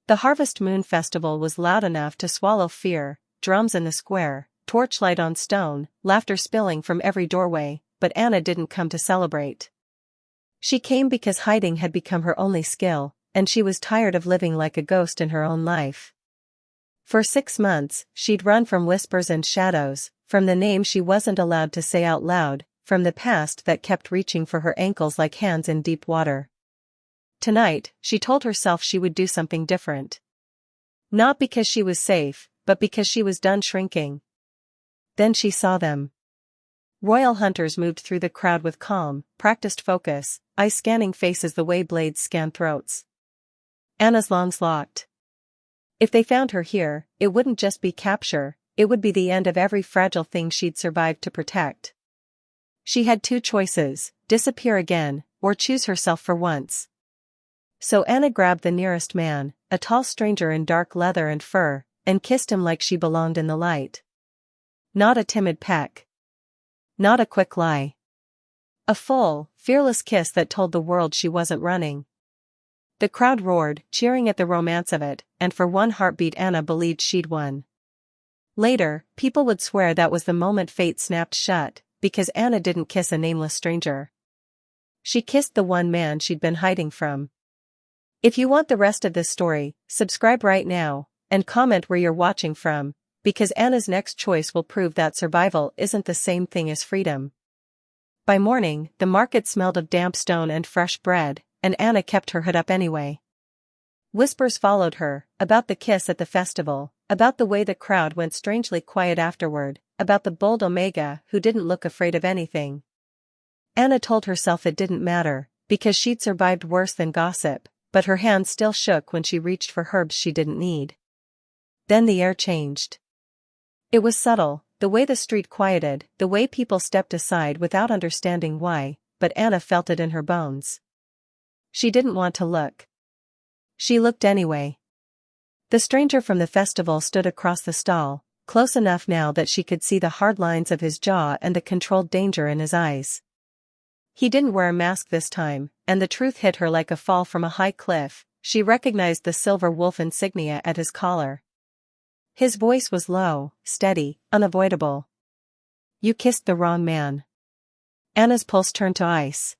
The Harvest Moon Festival was loud enough to swallow fear, drums in the square, torchlight on stone, laughter spilling from every doorway, but Anna didn't come to celebrate. She came because hiding had become her only skill, and she was tired of living like a ghost in her own life. For 6 months, she'd run from whispers and shadows, from the name she wasn't allowed to say out loud, from the past that kept reaching for her ankles like hands in deep water. Tonight, she told herself she would do something different. Not because she was safe, but because she was done shrinking. Then she saw them. Royal hunters moved through the crowd with calm, practiced focus, eyes scanning faces the way blades scan throats. Anna's lungs locked. If they found her here, it wouldn't just be capture, it would be the end of every fragile thing she'd survived to protect. She had 2 choices, disappear again, or choose herself for once. So Anna grabbed the nearest man, a tall stranger in dark leather and fur, and kissed him like she belonged in the light. Not a timid peck. Not a quick lie. A full, fearless kiss that told the world she wasn't running. The crowd roared, cheering at the romance of it, and for one heartbeat Anna believed she'd won. Later, people would swear that was the moment fate snapped shut, because Anna didn't kiss a nameless stranger. She kissed the one man she'd been hiding from. If you want the rest of this story, subscribe right now, and comment where you're watching from, because Anna's next choice will prove that survival isn't the same thing as freedom. By morning, the market smelled of damp stone and fresh bread, and Anna kept her hood up anyway. Whispers followed her, about the kiss at the festival, about the way the crowd went strangely quiet afterward, about the bold Omega who didn't look afraid of anything. Anna told herself it didn't matter, because she'd survived worse than gossip, but her hands still shook when she reached for herbs she didn't need. Then the air changed. It was subtle, the way the street quieted, the way people stepped aside without understanding why, but Anna felt it in her bones. She didn't want to look. She looked anyway. The stranger from the festival stood across the stall, close enough now that she could see the hard lines of his jaw and the controlled danger in his eyes. He didn't wear a mask this time, and the truth hit her like a fall from a high cliff. She recognized the silver wolf insignia at his collar. His voice was low, steady, unavoidable. "You kissed the wrong man." Anna's pulse turned to ice.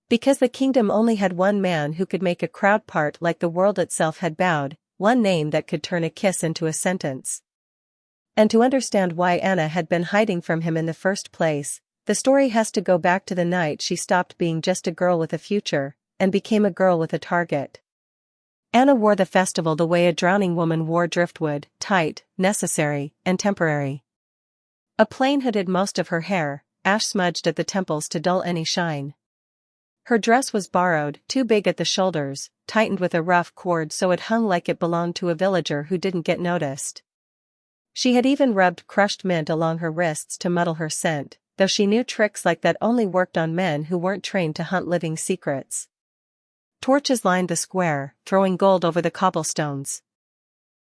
Because the kingdom only had one man who could make a crowd part like the world itself had bowed, one name that could turn a kiss into a sentence. And to understand why Anna had been hiding from him in the first place, the story has to go back to the night she stopped being just a girl with a future, and became a girl with a target. Anna wore the festival the way a drowning woman wore driftwood, tight, necessary, and temporary. A plain hood hid most of her hair, ash smudged at the temples to dull any shine. Her dress was borrowed, too big at the shoulders, tightened with a rough cord so it hung like it belonged to a villager who didn't get noticed. She had even rubbed crushed mint along her wrists to muddle her scent, though she knew tricks like that only worked on men who weren't trained to hunt living secrets. Torches lined the square, throwing gold over the cobblestones.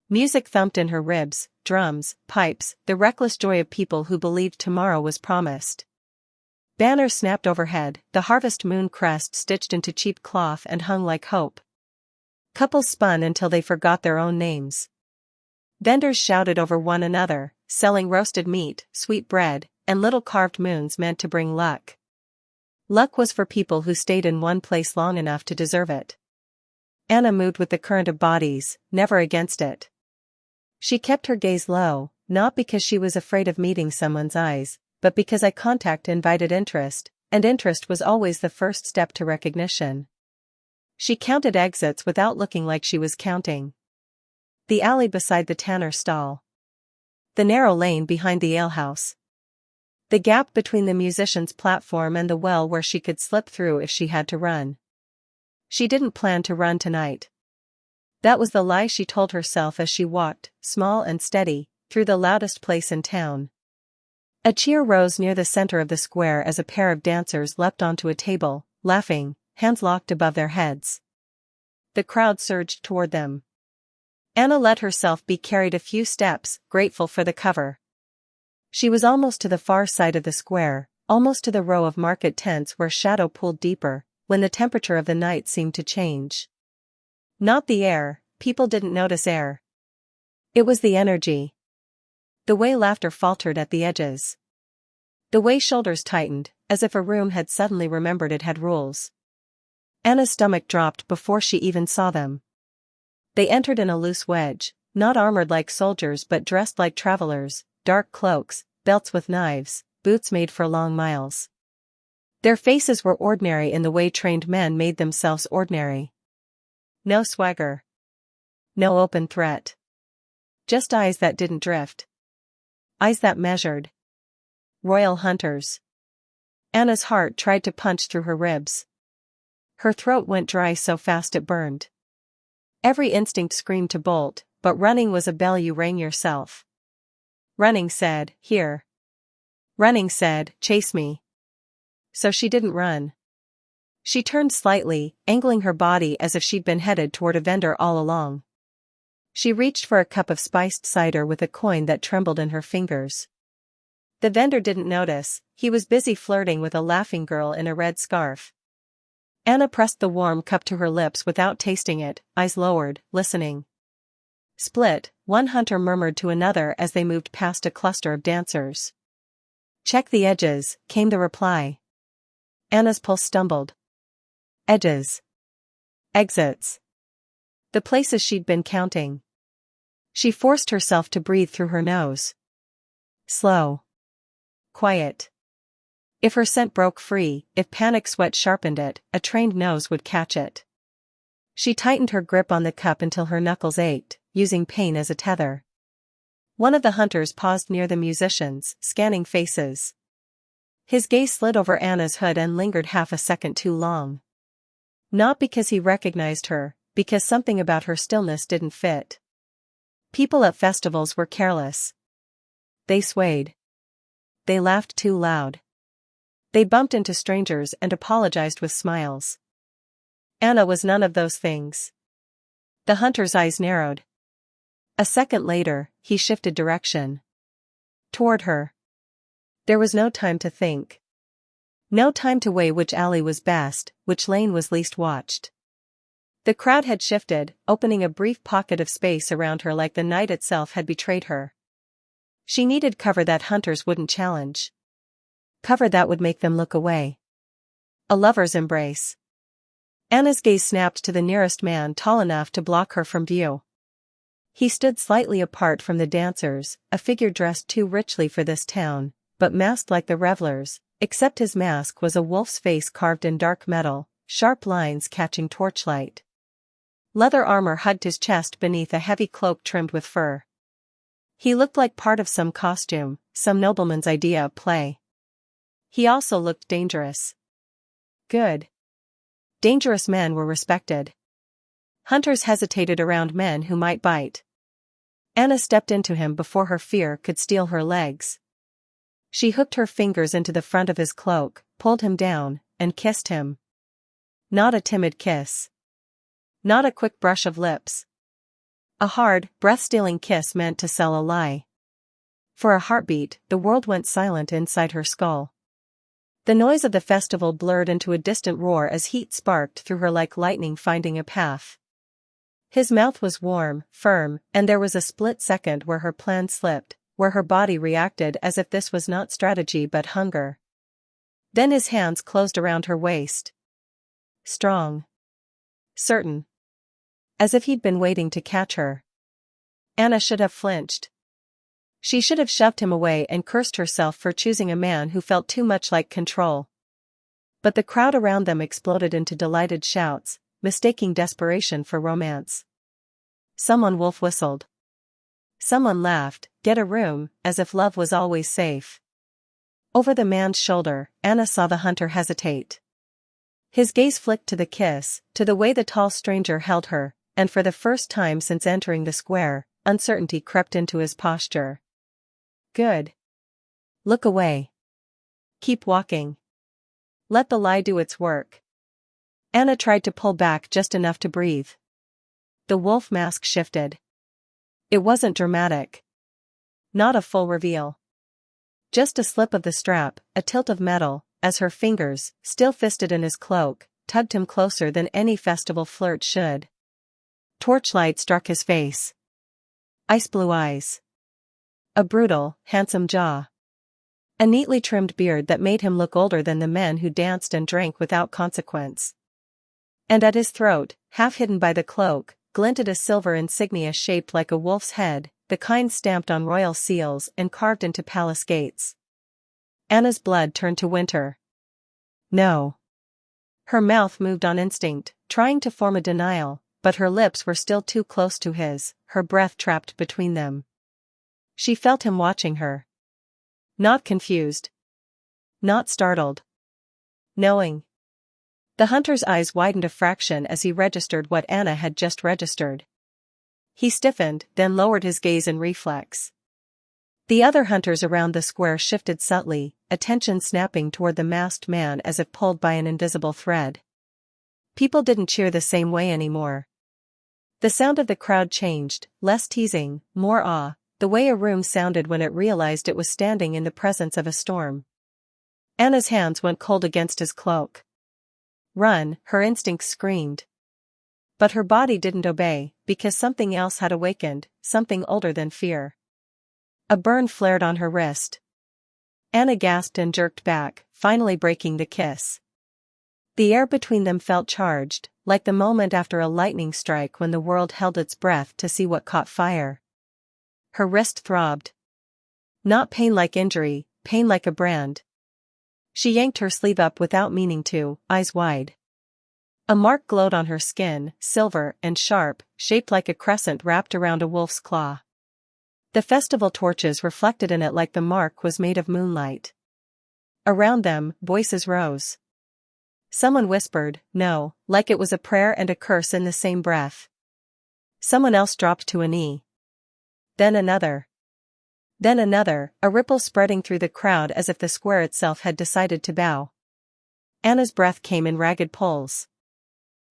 Music thumped in her ribs, drums, pipes, the reckless joy of people who believed tomorrow was promised. Banners snapped overhead, the harvest moon crest stitched into cheap cloth and hung like hope. Couples spun until they forgot their own names. Vendors shouted over one another, selling roasted meat, sweet bread, and little carved moons meant to bring luck. Luck was for people who stayed in one place long enough to deserve it. Anna moved with the current of bodies, never against it. She kept her gaze low, not because she was afraid of meeting someone's eyes, but because eye contact invited interest, and interest was always the first step to recognition. She counted exits without looking like she was counting. The alley beside the tanner's stall. The narrow lane behind the alehouse. The gap between the musician's platform and the well where she could slip through if she had to run. She didn't plan to run tonight. That was the lie she told herself as she walked, small and steady, through the loudest place in town. A cheer rose near the center of the square as a pair of dancers leapt onto a table, laughing, hands locked above their heads. The crowd surged toward them. Anna let herself be carried a few steps, grateful for the cover. She was almost to the far side of the square, almost to the row of market tents where shadow pooled deeper, when the temperature of the night seemed to change. Not the air, people didn't notice air. It was the energy. The way laughter faltered at the edges. The way shoulders tightened, as if a room had suddenly remembered it had rules. Anna's stomach dropped before she even saw them. They entered in a loose wedge, not armored like soldiers but dressed like travelers, dark cloaks, belts with knives, boots made for long miles. Their faces were ordinary in the way trained men made themselves ordinary. No swagger. No open threat. Just eyes that didn't drift. Eyes that measured. Royal hunters. Anna's heart tried to punch through her ribs. Her throat went dry so fast it burned. Every instinct screamed to bolt, but running was a bell you rang yourself. Running said, "Here." Running said, "Chase me." So she didn't run. She turned slightly, angling her body as if she'd been headed toward a vendor all along. She reached for a cup of spiced cider with a coin that trembled in her fingers. The vendor didn't notice, he was busy flirting with a laughing girl in a red scarf. Anna pressed the warm cup to her lips without tasting it, eyes lowered, listening. Split, one hunter murmured to another as they moved past a cluster of dancers. "Check the edges," came the reply. Anna's pulse stumbled. Edges. Exits. The places she'd been counting. She forced herself to breathe through her nose. Slow. Quiet. If her scent broke free, if panic sweat sharpened it, a trained nose would catch it. She tightened her grip on the cup until her knuckles ached, using pain as a tether. One of the hunters paused near the musicians, scanning faces. His gaze slid over Anna's hood and lingered half a second too long. Not because he recognized her, because something about her stillness didn't fit. People at festivals were careless. They swayed. They laughed too loud. They bumped into strangers and apologized with smiles. Anna was none of those things. The hunter's eyes narrowed. A second later, he shifted direction. Toward her. There was no time to think. No time to weigh which alley was best, which lane was least watched. The crowd had shifted, opening a brief pocket of space around her like the night itself had betrayed her. She needed cover that hunters wouldn't challenge. Cover that would make them look away. A lover's embrace. Anna's gaze snapped to the nearest man tall enough to block her from view. He stood slightly apart from the dancers, a figure dressed too richly for this town, but masked like the revelers, except his mask was a wolf's face carved in dark metal, sharp lines catching torchlight. Leather armor hugged his chest beneath a heavy cloak trimmed with fur. He looked like part of some costume, some nobleman's idea of play. He also looked dangerous. Good. Dangerous men were respected. Hunters hesitated around men who might bite. Anna stepped into him before her fear could steal her legs. She hooked her fingers into the front of his cloak, pulled him down, and kissed him. Not a timid kiss. Not a quick brush of lips. A hard, breath-stealing kiss meant to sell a lie. For a heartbeat, the world went silent inside her skull. The noise of the festival blurred into a distant roar as heat sparked through her like lightning finding a path. His mouth was warm, firm, and there was a split second where her plan slipped, where her body reacted as if this was not strategy but hunger. Then his hands closed around her waist. Strong. Certain. As if he'd been waiting to catch her. Anna should have flinched. She should have shoved him away and cursed herself for choosing a man who felt too much like control. But the crowd around them exploded into delighted shouts, mistaking desperation for romance. Someone wolf whistled. Someone laughed, "Get a room," as if love was always safe. Over the man's shoulder, Anna saw the hunter hesitate. His gaze flicked to the kiss, to the way the tall stranger held her, and for the first time since entering the square, uncertainty crept into his posture. Good. Look away. Keep walking. Let the lie do its work. Anna tried to pull back just enough to breathe. The wolf mask shifted. It wasn't dramatic. Not a full reveal. Just a slip of the strap, a tilt of metal, as her fingers, still fisted in his cloak, tugged him closer than any festival flirt should. Torchlight struck his face. Ice blue eyes. A brutal, handsome jaw. A neatly trimmed beard that made him look older than the men who danced and drank without consequence. And at his throat, half hidden by the cloak, glinted a silver insignia shaped like a wolf's head, the kind stamped on royal seals and carved into palace gates. Anna's blood turned to winter. No. Her mouth moved on instinct, trying to form a denial, but her lips were still too close to his, her breath trapped between them. She felt him watching her. Not confused. Not startled. Knowing. The hunter's eyes widened a fraction as he registered what Anna had just registered. He stiffened, then lowered his gaze in reflex. The other hunters around the square shifted subtly, attention snapping toward the masked man as if pulled by an invisible thread. People didn't cheer the same way anymore. The sound of the crowd changed, less teasing, more awe, the way a room sounded when it realized it was standing in the presence of a storm. Anna's hands went cold against his cloak. Run, her instincts screamed. But her body didn't obey, because something else had awakened, something older than fear. A burn flared on her wrist. Anna gasped and jerked back, finally breaking the kiss. The air between them felt charged, like the moment after a lightning strike when the world held its breath to see what caught fire. Her wrist throbbed. Not pain like injury, pain like a brand. She yanked her sleeve up without meaning to, eyes wide. A mark glowed on her skin, silver and sharp, shaped like a crescent wrapped around a wolf's claw. The festival torches reflected in it like the mark was made of moonlight. Around them, voices rose. Someone whispered, no, like it was a prayer and a curse in the same breath. Someone else dropped to a knee. Then another. Then another, a ripple spreading through the crowd as if the square itself had decided to bow. Anna's breath came in ragged pulls.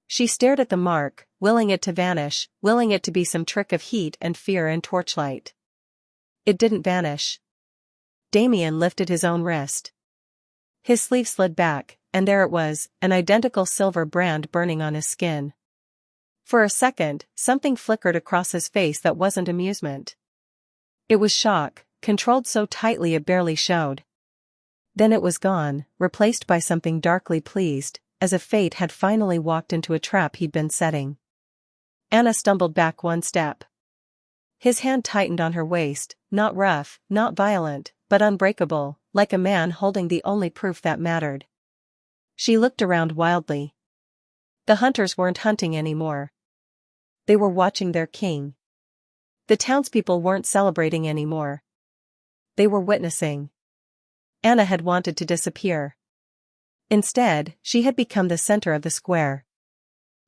She stared at the mark, willing it to vanish, willing it to be some trick of heat and fear and torchlight. It didn't vanish. Damien lifted his own wrist. His sleeve slid back, and there it was, an identical silver brand burning on his skin. For a second, something flickered across his face that wasn't amusement. It was shock, controlled so tightly it barely showed. Then it was gone, replaced by something darkly pleased, as if fate had finally walked into a trap he'd been setting. Anna stumbled back one step. His hand tightened on her waist, not rough, not violent, but unbreakable, like a man holding the only proof that mattered. She looked around wildly. The hunters weren't hunting anymore. They were watching their king. The townspeople weren't celebrating anymore. They were witnessing. Anna had wanted to disappear. Instead, she had become the center of the square.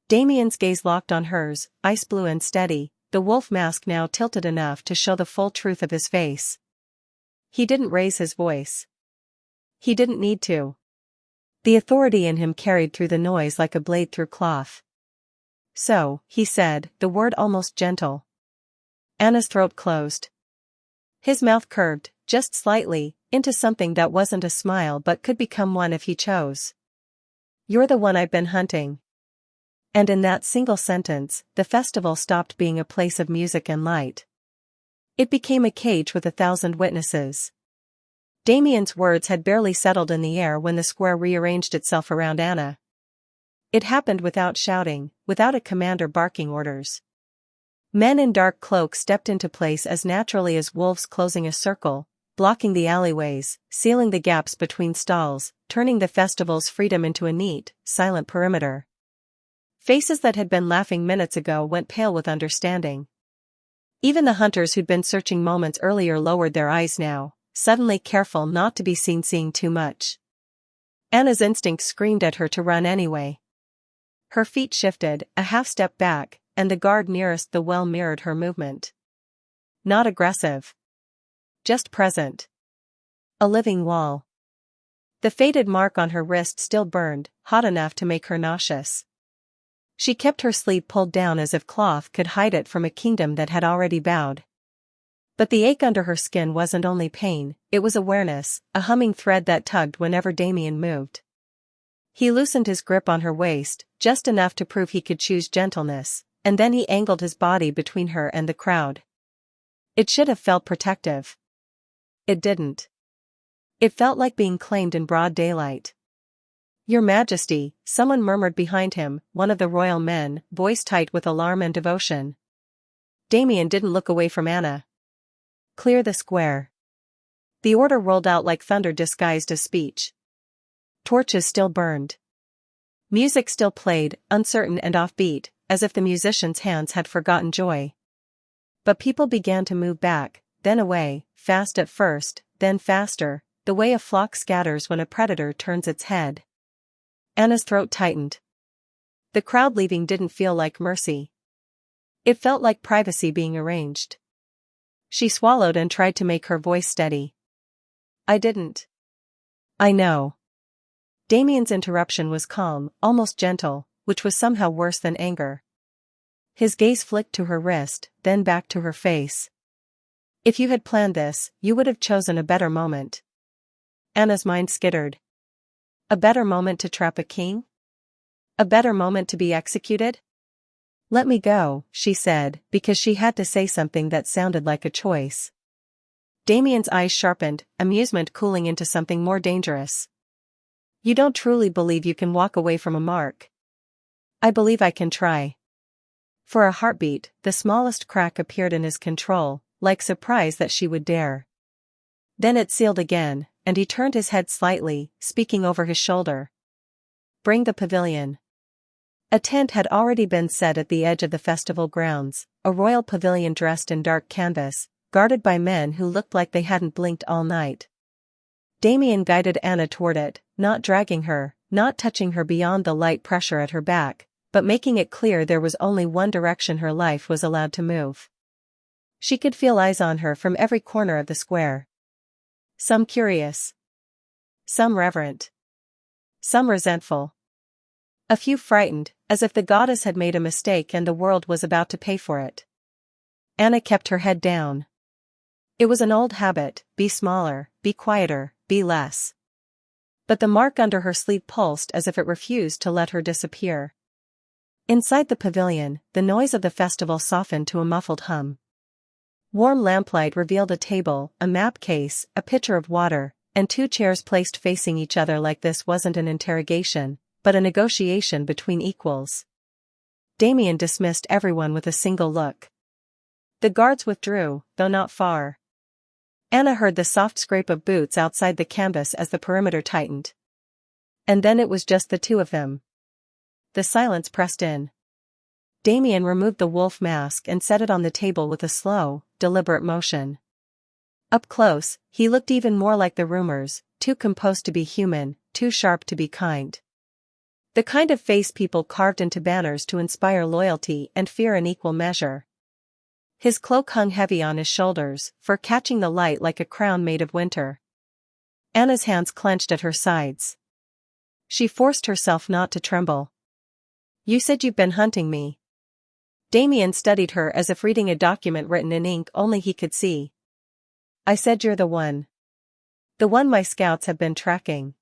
Damien's gaze locked on hers, ice blue and steady, the wolf mask now tilted enough to show the full truth of his face. He didn't raise his voice. He didn't need to. The authority in him carried through the noise like a blade through cloth. So, he said, the word almost gentle. Anna's throat closed. His mouth curved, just slightly, into something that wasn't a smile but could become one if he chose. You're the one I've been hunting. And in that single sentence, the festival stopped being a place of music and light. It became a cage with 1,000 witnesses. Damien's words had barely settled in the air when the square rearranged itself around Anna. It happened without shouting, without a commander barking orders. Men in dark cloaks stepped into place as naturally as wolves closing a circle, blocking the alleyways, sealing the gaps between stalls, turning the festival's freedom into a neat, silent perimeter. Faces that had been laughing minutes ago went pale with understanding. Even the hunters who'd been searching moments earlier lowered their eyes now, suddenly careful not to be seen seeing too much. Anna's instinct screamed at her to run anyway. Her feet shifted, a half step back, and the guard nearest the well mirrored her movement. Not aggressive. Just present. A living wall. The faded mark on her wrist still burned, hot enough to make her nauseous. She kept her sleeve pulled down as if cloth could hide it from a kingdom that had already bowed. But the ache under her skin wasn't only pain, it was awareness, a humming thread that tugged whenever Damien moved. He loosened his grip on her waist, just enough to prove he could choose gentleness, and then he angled his body between her and the crowd. It should have felt protective. It didn't. It felt like being claimed in broad daylight. "Your Majesty," someone murmured behind him, one of the royal men, voice tight with alarm and devotion. Damien didn't look away from Anna. "Clear the square." The order rolled out like thunder disguised as speech. Torches still burned. Music still played, uncertain and offbeat, as if the musicians' hands had forgotten joy. But people began to move back, then away, fast at first, then faster, the way a flock scatters when a predator turns its head. Anna's throat tightened. The crowd leaving didn't feel like mercy. It felt like privacy being arranged. She swallowed and tried to make her voice steady. "I didn't." "I know." Damien's interruption was calm, almost gentle, which was somehow worse than anger. His gaze flicked to her wrist, then back to her face. "If you had planned this, you would have chosen a better moment." Anna's mind skittered. A better moment to trap a king? A better moment to be executed? "Let me go," she said, because she had to say something that sounded like a choice. Damien's eyes sharpened, amusement cooling into something more dangerous. "You don't truly believe you can walk away from a mark?" "I believe I can try." For a heartbeat, the smallest crack appeared in his control, like surprise that she would dare. Then it sealed again, and he turned his head slightly, speaking over his shoulder. "Bring the pavilion." A tent had already been set at the edge of the festival grounds, a royal pavilion dressed in dark canvas, guarded by men who looked like they hadn't blinked all night. Damien guided Anna toward it, not dragging her, not touching her beyond the light pressure at her back, but making it clear there was only one direction her life was allowed to move. She could feel eyes on her from every corner of the square. Some curious. Some reverent. Some resentful. A few frightened, as if the goddess had made a mistake and the world was about to pay for it. Anna kept her head down. It was an old habit: be smaller, be quieter, be less. But the mark under her sleeve pulsed as if it refused to let her disappear. Inside the pavilion, the noise of the festival softened to a muffled hum. Warm lamplight revealed a table, a map case, a pitcher of water, and two chairs placed facing each other. Like this wasn't an interrogation, but a negotiation between equals. Damien dismissed everyone with a single look. The guards withdrew, though not far. Anna heard the soft scrape of boots outside the canvas as the perimeter tightened. And then it was just the two of them. The silence pressed in. Damien removed the wolf mask and set it on the table with a slow, deliberate motion. Up close, he looked even more like the rumors, too composed to be human, too sharp to be kind. The kind of face people carved into banners to inspire loyalty and fear in equal measure. His cloak hung heavy on his shoulders, fur catching the light like a crown made of winter. Anna's hands clenched at her sides. She forced herself not to tremble. "You said you've been hunting me." Damien studied her as if reading a document written in ink only he could see. "I said you're the one. The one my scouts have been tracking.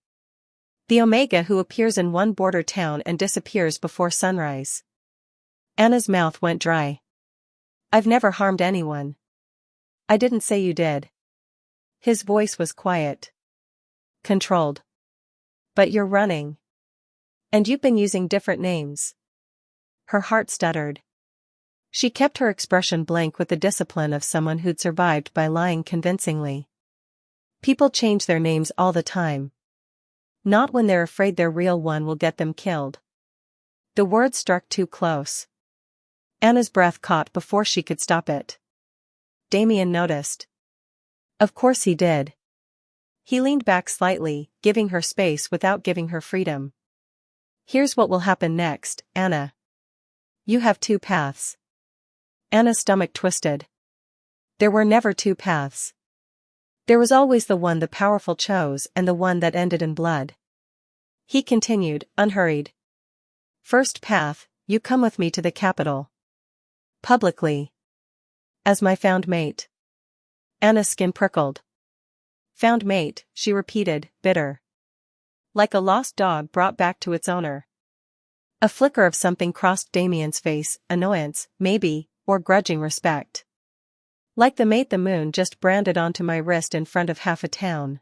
The Omega who appears in one border town and disappears before sunrise." Anna's mouth went dry. "I've never harmed anyone." "I didn't say you did." His voice was quiet. Controlled. "But you're running. And you've been using different names." Her heart stuttered. She kept her expression blank with the discipline of someone who'd survived by lying convincingly. People change their names all the time. Not when they're afraid their real one will get them killed. The words struck too close. Anna's breath caught before she could stop it. Damien noticed. Of course he did. He leaned back slightly, giving her space without giving her freedom. "Here's what will happen next, Anna. You have two paths." Anna's stomach twisted. There were never two paths. There was always the one the powerful chose and the one that ended in blood. He continued, unhurried. "First path, you come with me to the capital. Publicly. As my found mate." Anna's skin prickled. "Found mate," she repeated, bitter. Like a lost dog brought back to its owner. A flicker of something crossed Damien's face, annoyance, maybe, or grudging respect. Like the mate the moon just branded onto my wrist in front of half a town.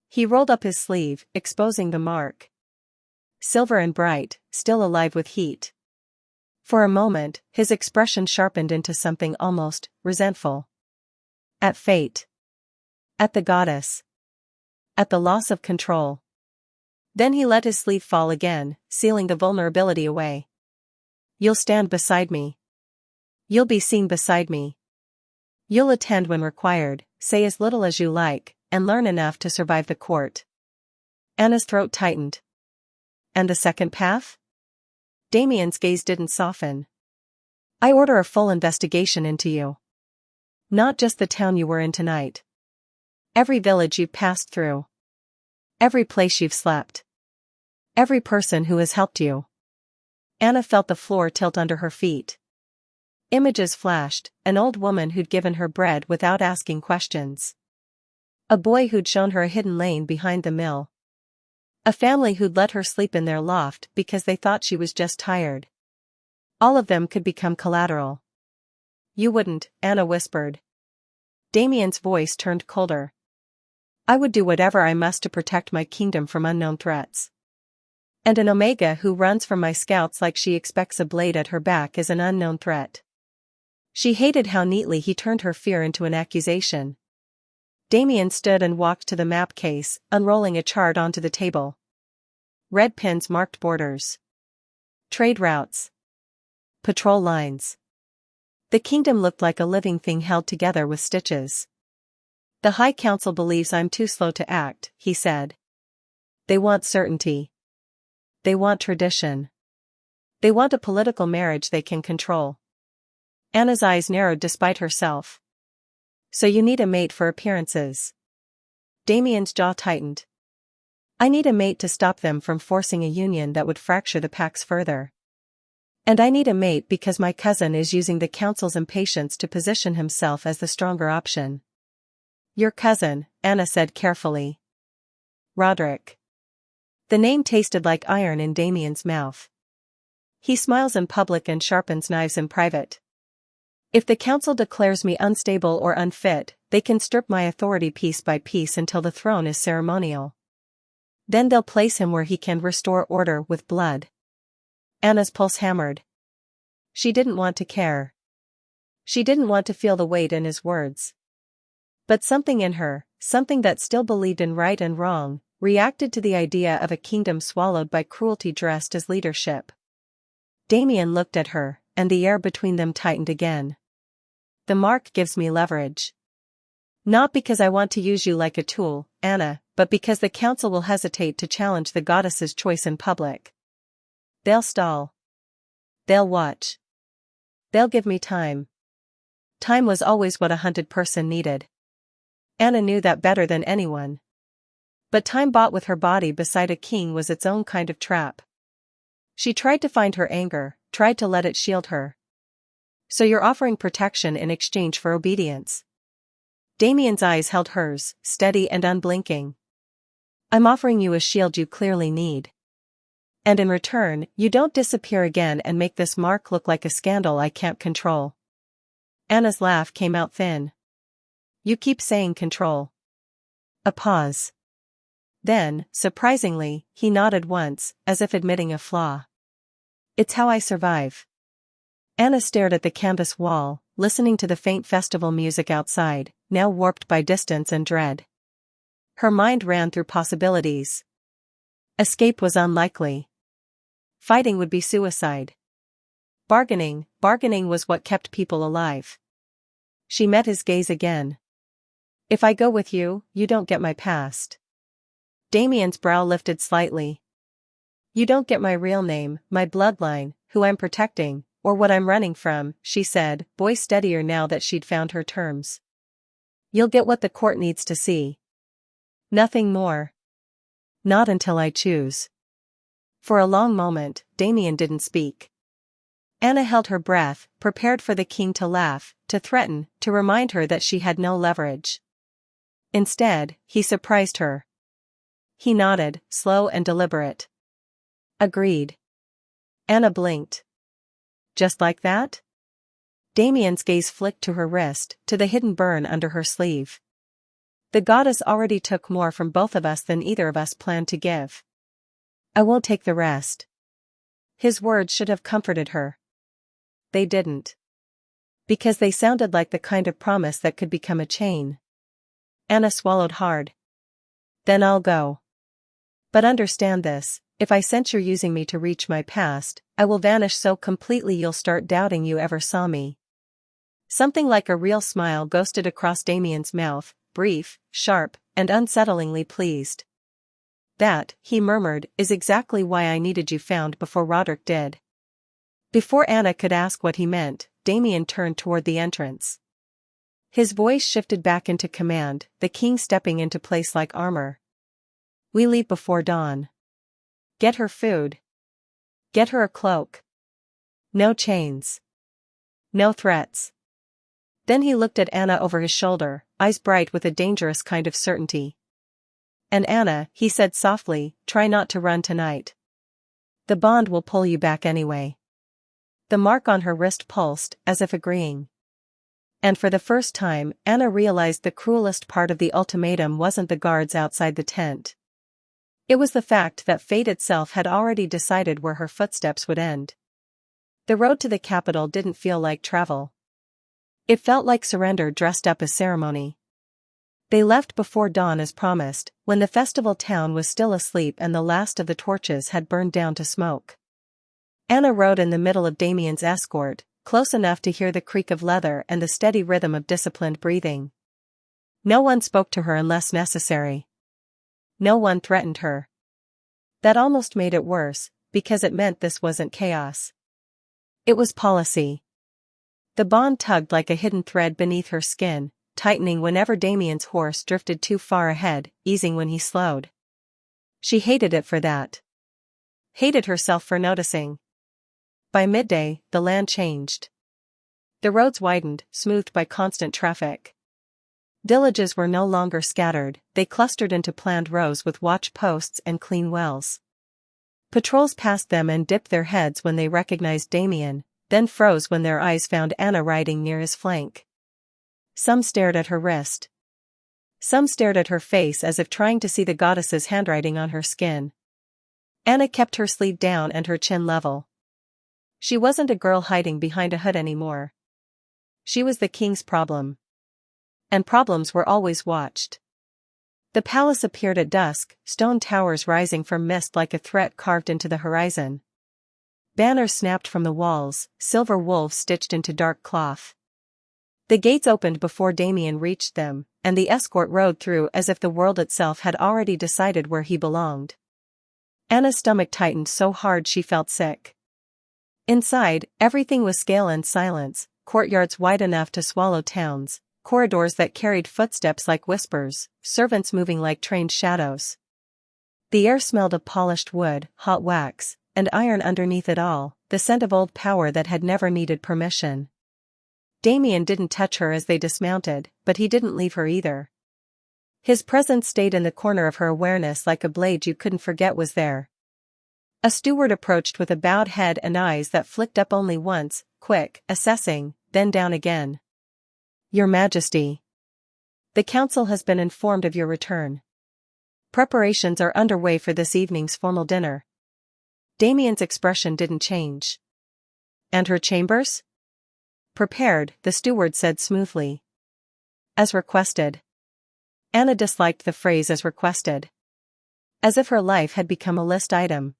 He rolled up his sleeve, exposing the mark. Silver and bright, still alive with heat. For a moment, his expression sharpened into something almost resentful. At fate. At the goddess. At the loss of control. Then he let his sleeve fall again, sealing the vulnerability away. You'll stand beside me. You'll be seen beside me. You'll attend when required, say as little as you like, and learn enough to survive the court. Anna's throat tightened. And the second path? Damien's gaze didn't soften. I order a full investigation into you. Not just the town you were in tonight. Every village you've passed through. Every place you've slept. Every person who has helped you. Anna felt the floor tilt under her feet. Images flashed, an old woman who'd given her bread without asking questions. A boy who'd shown her a hidden lane behind the mill. A family who'd let her sleep in their loft because they thought she was just tired. All of them could become collateral. You wouldn't, Anna whispered. Damien's voice turned colder. I would do whatever I must to protect my kingdom from unknown threats. And an Omega who runs from my scouts like she expects a blade at her back is an unknown threat. She hated how neatly he turned her fear into an accusation. Damien stood and walked to the map case, unrolling a chart onto the table. Red pins marked borders. Trade routes. Patrol lines. The kingdom looked like a living thing held together with stitches. The High Council believes I'm too slow to act, he said. They want certainty. They want tradition. They want a political marriage they can control. Anna's eyes narrowed despite herself. So you need a mate for appearances. Damien's jaw tightened. I need a mate to stop them from forcing a union that would fracture the packs further. And I need a mate because my cousin is using the council's impatience to position himself as the stronger option. Your cousin, Anna said carefully. Roderick. The name tasted like iron in Damien's mouth. He smiles in public and sharpens knives in private. If the council declares me unstable or unfit, they can strip my authority piece by piece until the throne is ceremonial. Then they'll place him where he can restore order with blood. Anna's pulse hammered. She didn't want to care. She didn't want to feel the weight in his words. But something in her, something that still believed in right and wrong, reacted to the idea of a kingdom swallowed by cruelty dressed as leadership. Damien looked at her, and the air between them tightened again. The mark gives me leverage. Not because I want to use you like a tool, Anna, but because the council will hesitate to challenge the goddess's choice in public. They'll stall. They'll watch. They'll give me time. Time was always what a hunted person needed. Anna knew that better than anyone. But time bought with her body beside a king was its own kind of trap. She tried to find her anger, tried to let it shield her. So you're offering protection in exchange for obedience. Damien's eyes held hers, steady and unblinking. I'm offering you a shield you clearly need. And in return, you don't disappear again and make this mark look like a scandal I can't control. Anna's laugh came out thin. You keep saying control. A pause. Then, surprisingly, he nodded once, as if admitting a flaw. It's how I survive. Anna stared at the canvas wall, listening to the faint festival music outside, now warped by distance and dread. Her mind ran through possibilities. Escape was unlikely. Fighting would be suicide. Bargaining was what kept people alive. She met his gaze again. If I go with you, you don't get my past. Damien's brow lifted slightly. You don't get my real name, my bloodline, who I'm protecting, or what I'm running from, she said, voice steadier now that she'd found her terms. You'll get what the court needs to see. Nothing more. Not until I choose. For a long moment, Damien didn't speak. Anna held her breath, prepared for the king to laugh, to threaten, to remind her that she had no leverage. Instead, he surprised her. He nodded, slow and deliberate. Agreed. Anna blinked. Just like that? Damien's gaze flicked to her wrist, to the hidden burn under her sleeve. The goddess already took more from both of us than either of us planned to give. I won't take the rest. His words should have comforted her. They didn't. Because they sounded like the kind of promise that could become a chain. Anna swallowed hard. Then I'll go. But understand this, if I sense you're using me to reach my past, I will vanish so completely you'll start doubting you ever saw me. Something like a real smile ghosted across Damien's mouth, brief, sharp, and unsettlingly pleased. That, he murmured, is exactly why I needed you found before Roderick did. Before Anna could ask what he meant, Damien turned toward the entrance. His voice shifted back into command, the king stepping into place like armor. We leave before dawn. Get her food. Get her a cloak. No chains. No threats. Then he looked at Anna over his shoulder, eyes bright with a dangerous kind of certainty. And Anna, he said softly, try not to run tonight. The bond will pull you back anyway. The mark on her wrist pulsed, as if agreeing. And for the first time, Anna realized the cruelest part of the ultimatum wasn't the guards outside the tent. It was the fact that fate itself had already decided where her footsteps would end. The road to the capital didn't feel like travel. It felt like surrender dressed up as ceremony. They left before dawn as promised, when the festival town was still asleep and the last of the torches had burned down to smoke. Anna rode in the middle of Damien's escort, close enough to hear the creak of leather and the steady rhythm of disciplined breathing. No one spoke to her unless necessary. No one threatened her. That almost made it worse, because it meant this wasn't chaos. It was policy. The bond tugged like a hidden thread beneath her skin, tightening whenever Damien's horse drifted too far ahead, easing when he slowed. She hated it for that. Hated herself for noticing. By midday, the land changed. The roads widened, smoothed by constant traffic. Villages were no longer scattered, they clustered into planned rows with watch posts and clean wells. Patrols passed them and dipped their heads when they recognized Damien, then froze when their eyes found Anna riding near his flank. Some stared at her wrist. Some stared at her face as if trying to see the goddess's handwriting on her skin. Anna kept her sleeve down and her chin level. She wasn't a girl hiding behind a hood anymore. She was the king's problem. And problems were always watched. The palace appeared at dusk, stone towers rising from mist like a threat carved into the horizon. Banners snapped from the walls, silver wolves stitched into dark cloth. The gates opened before Damien reached them, and the escort rode through as if the world itself had already decided where he belonged. Anna's stomach tightened so hard she felt sick. Inside, everything was scale and silence, courtyards wide enough to swallow towns, corridors that carried footsteps like whispers, servants moving like trained shadows. The air smelled of polished wood, hot wax, and iron underneath it all, the scent of old power that had never needed permission. Damien didn't touch her as they dismounted, but he didn't leave her either. His presence stayed in the corner of her awareness like a blade you couldn't forget was there. A steward approached with a bowed head and eyes that flicked up only once, quick, assessing, then down again. Your Majesty. The council has been informed of your return. Preparations are underway for this evening's formal dinner. Damien's expression didn't change. And her chambers? Prepared, the steward said smoothly. As requested. Anna disliked the phrase as requested. As if her life had become a list item.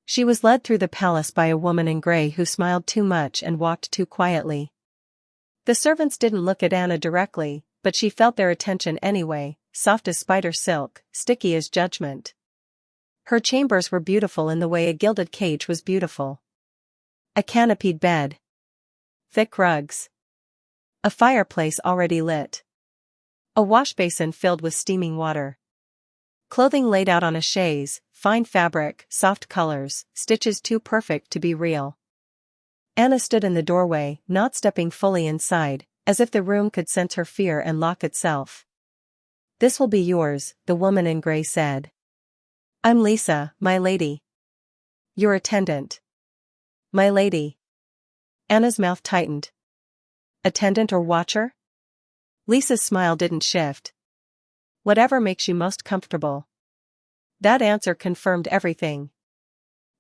She was led through the palace by a woman in gray who smiled too much and walked too quietly. The servants didn't look at Anna directly, but she felt their attention anyway, soft as spider silk, sticky as judgment. Her chambers were beautiful in the way a gilded cage was beautiful. A canopied bed. Thick rugs. A fireplace already lit. A washbasin filled with steaming water. Clothing laid out on a chaise, fine fabric, soft colors, stitches too perfect to be real. Anna stood in the doorway, not stepping fully inside, as if the room could sense her fear and lock itself. This will be yours, the woman in gray said. I'm Lisa, my lady. Your attendant. My lady. Anna's mouth tightened. Attendant or watcher? Lisa's smile didn't shift. Whatever makes you most comfortable. That answer confirmed everything.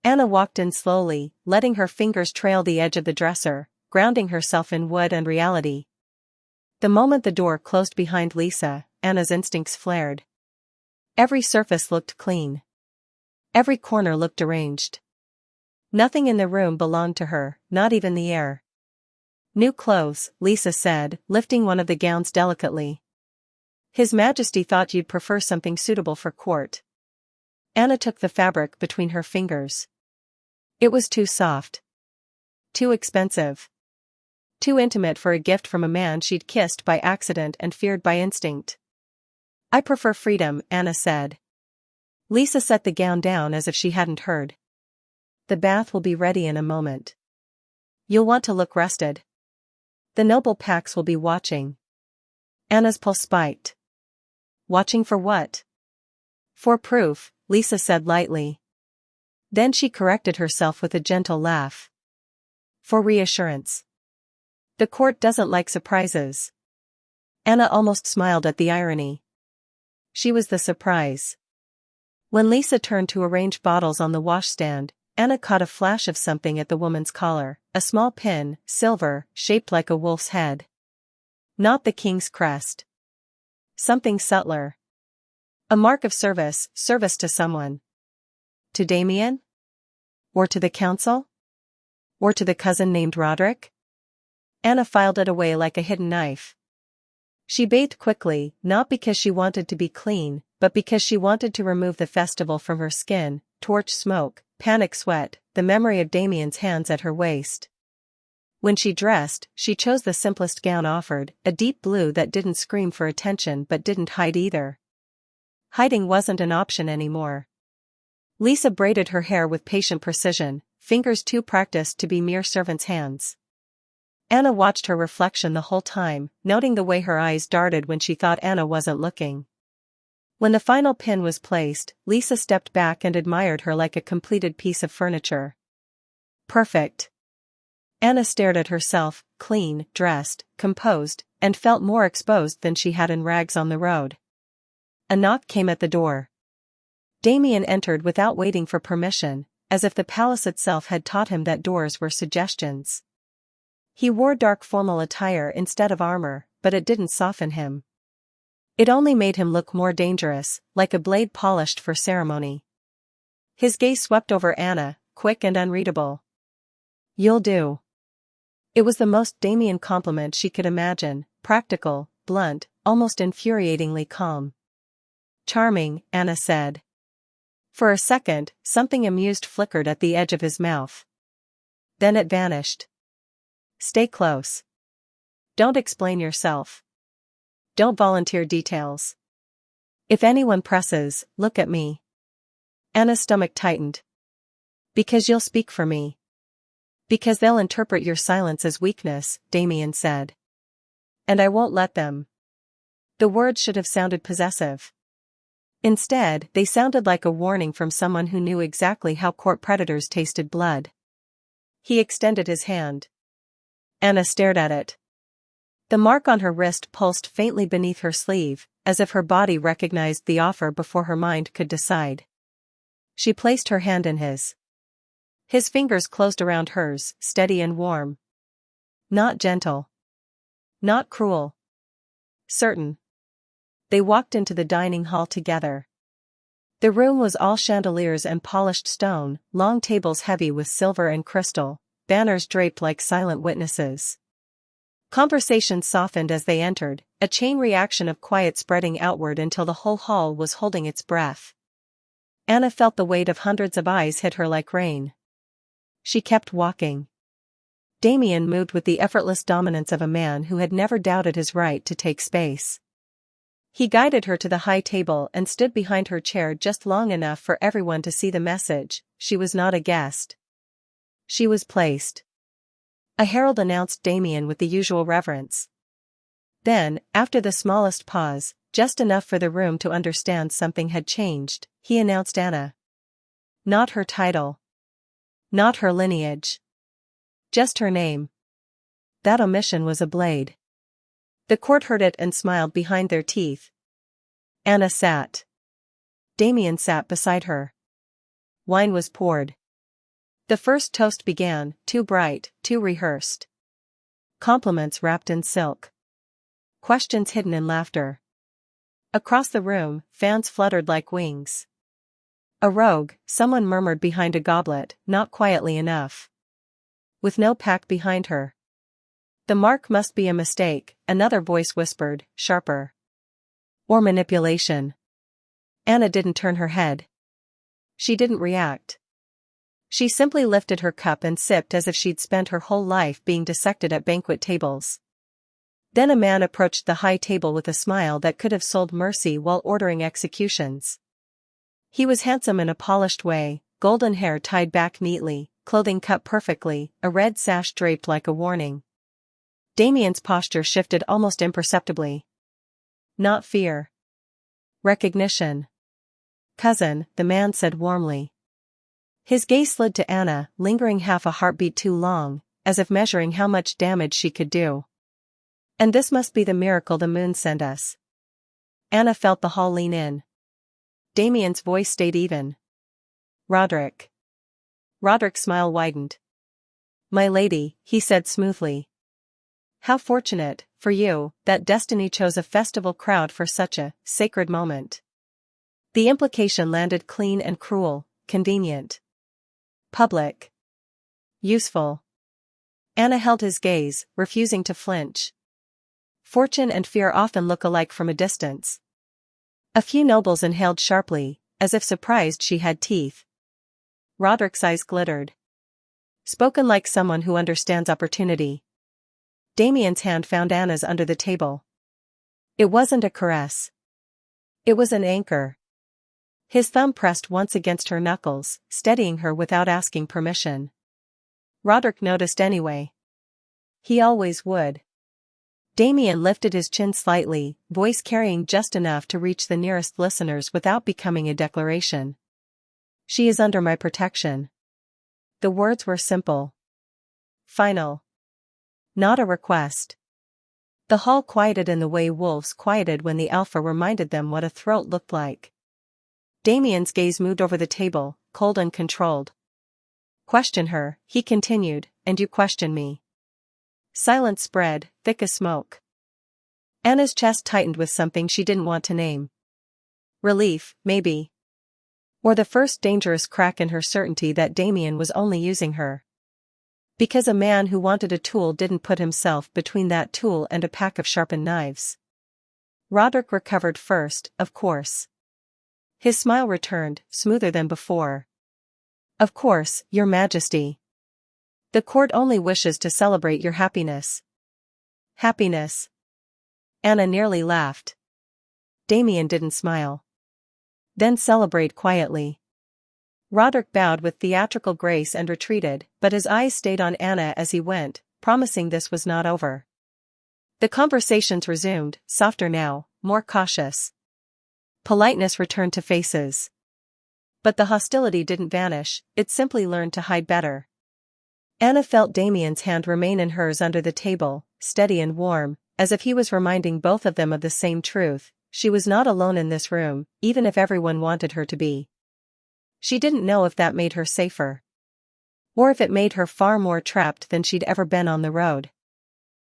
Anna walked in slowly, letting her fingers trail the edge of the dresser, grounding herself in wood and reality. The moment the door closed behind Lisa, Anna's instincts flared. Every surface looked clean. Every corner looked arranged. Nothing in the room belonged to her, not even the air. New clothes, Lisa said, lifting one of the gowns delicately. His Majesty thought you'd prefer something suitable for court. Anna took the fabric between her fingers. It was too soft. Too expensive. Too intimate for a gift from a man she'd kissed by accident and feared by instinct. I prefer freedom, Anna said. Lisa set the gown down as if she hadn't heard. The bath will be ready in a moment. You'll want to look rested. The noble Pax will be watching. Anna's pulse spiked. Watching for what? For proof, Lisa said lightly. Then she corrected herself with a gentle laugh. For reassurance. The court doesn't like surprises. Anna almost smiled at the irony. She was the surprise. When Lisa turned to arrange bottles on the washstand, Anna caught a flash of something at the woman's collar, a small pin, silver, shaped like a wolf's head. Not the king's crest. Something subtler. A mark of service to someone. To Damien? Or to the council? Or to the cousin named Roderick? Anna filed it away like a hidden knife. She bathed quickly, not because she wanted to be clean, but because she wanted to remove the festival from her skin, torch smoke, panic sweat, the memory of Damien's hands at her waist. When she dressed, she chose the simplest gown offered, a deep blue that didn't scream for attention but didn't hide either. Hiding wasn't an option anymore. Lisa braided her hair with patient precision, fingers too practiced to be mere servants' hands. Anna watched her reflection the whole time, noting the way her eyes darted when she thought Anna wasn't looking. When the final pin was placed, Lisa stepped back and admired her like a completed piece of furniture. Perfect. Anna stared at herself, clean, dressed, composed, and felt more exposed than she had in rags on the road. A knock came at the door. Damien entered without waiting for permission, as if the palace itself had taught him that doors were suggestions. He wore dark formal attire instead of armor, but it didn't soften him. It only made him look more dangerous, like a blade polished for ceremony. His gaze swept over Anna, quick and unreadable. You'll do. It was the most Damien compliment she could imagine, practical, blunt, almost infuriatingly calm. Charming, Anna said. For a second, something amused flickered at the edge of his mouth. Then it vanished. Stay close. Don't explain yourself. Don't volunteer details. If anyone presses, look at me. Anna's stomach tightened. Because you'll speak for me. Because they'll interpret your silence as weakness, Damien said. And I won't let them. The words should have sounded possessive. Instead, they sounded like a warning from someone who knew exactly how court predators tasted blood. He extended his hand. Anna stared at it. The mark on her wrist pulsed faintly beneath her sleeve, as if her body recognized the offer before her mind could decide. She placed her hand in his. His fingers closed around hers, steady and warm. Not gentle. Not cruel. Certain. They walked into the dining hall together. The room was all chandeliers and polished stone, long tables heavy with silver and crystal, banners draped like silent witnesses. Conversation softened as they entered, a chain reaction of quiet spreading outward until the whole hall was holding its breath. Anna felt the weight of hundreds of eyes hit her like rain. She kept walking. Damien moved with the effortless dominance of a man who had never doubted his right to take space. He guided her to the high table and stood behind her chair just long enough for everyone to see the message: she was not a guest. She was placed. A herald announced Damien with the usual reverence. Then, after the smallest pause, just enough for the room to understand something had changed, he announced Anna. Not her title. Not her lineage. Just her name. That omission was a blade. The court heard it and smiled behind their teeth. Anna sat. Damien sat beside her. Wine was poured. The first toast began, too bright, too rehearsed. Compliments wrapped in silk. Questions hidden in laughter. Across the room, fans fluttered like wings. A rogue, someone murmured behind a goblet, not quietly enough. With no pack behind her. The mark must be a mistake, another voice whispered, sharper. Or manipulation. Anna didn't turn her head. She didn't react. She simply lifted her cup and sipped as if she'd spent her whole life being dissected at banquet tables. Then a man approached the high table with a smile that could have sold mercy while ordering executions. He was handsome in a polished way, golden hair tied back neatly, clothing cut perfectly, a red sash draped like a warning. Damien's posture shifted almost imperceptibly. Not fear. Recognition. Cousin, the man said warmly. His gaze slid to Anna, lingering half a heartbeat too long, as if measuring how much damage she could do. And this must be the miracle the moon sent us. Anna felt the hall lean in. Damien's voice stayed even. Roderick. Roderick's smile widened. My lady, he said smoothly. How fortunate, for you, that destiny chose a festival crowd for such a sacred moment. The implication landed clean and cruel, convenient. Public. Useful. Anna held his gaze, refusing to flinch. Fortune and fear often look alike from a distance. A few nobles inhaled sharply, as if surprised she had teeth. Roderick's eyes glittered. Spoken like someone who understands opportunity. Damien's hand found Anna's under the table. It wasn't a caress. It was an anchor. His thumb pressed once against her knuckles, steadying her without asking permission. Roderick noticed anyway. He always would. Damien lifted his chin slightly, voice carrying just enough to reach the nearest listeners without becoming a declaration. She is under my protection. The words were simple. Final. Not a request. The hall quieted in the way wolves quieted when the alpha reminded them what a throat looked like. Damien's gaze moved over the table, cold and controlled. Question her, he continued, and you question me. Silence spread, thick as smoke. Anna's chest tightened with something she didn't want to name. Relief, maybe. Or the first dangerous crack in her certainty that Damien was only using her. Because a man who wanted a tool didn't put himself between that tool and a pack of sharpened knives. Roderick recovered first, of course. His smile returned, smoother than before. Of course, Your Majesty. The court only wishes to celebrate your happiness. Happiness. Anna nearly laughed. Damien didn't smile. Then celebrate quietly. Roderick bowed with theatrical grace and retreated, but his eyes stayed on Anna as he went, promising this was not over. The conversations resumed, softer now, more cautious. Politeness returned to faces. But the hostility didn't vanish, it simply learned to hide better. Anna felt Damien's hand remain in hers under the table, steady and warm, as if he was reminding both of them of the same truth. She was not alone in this room, even if everyone wanted her to be. She didn't know if that made her safer. Or if it made her far more trapped than she'd ever been on the road.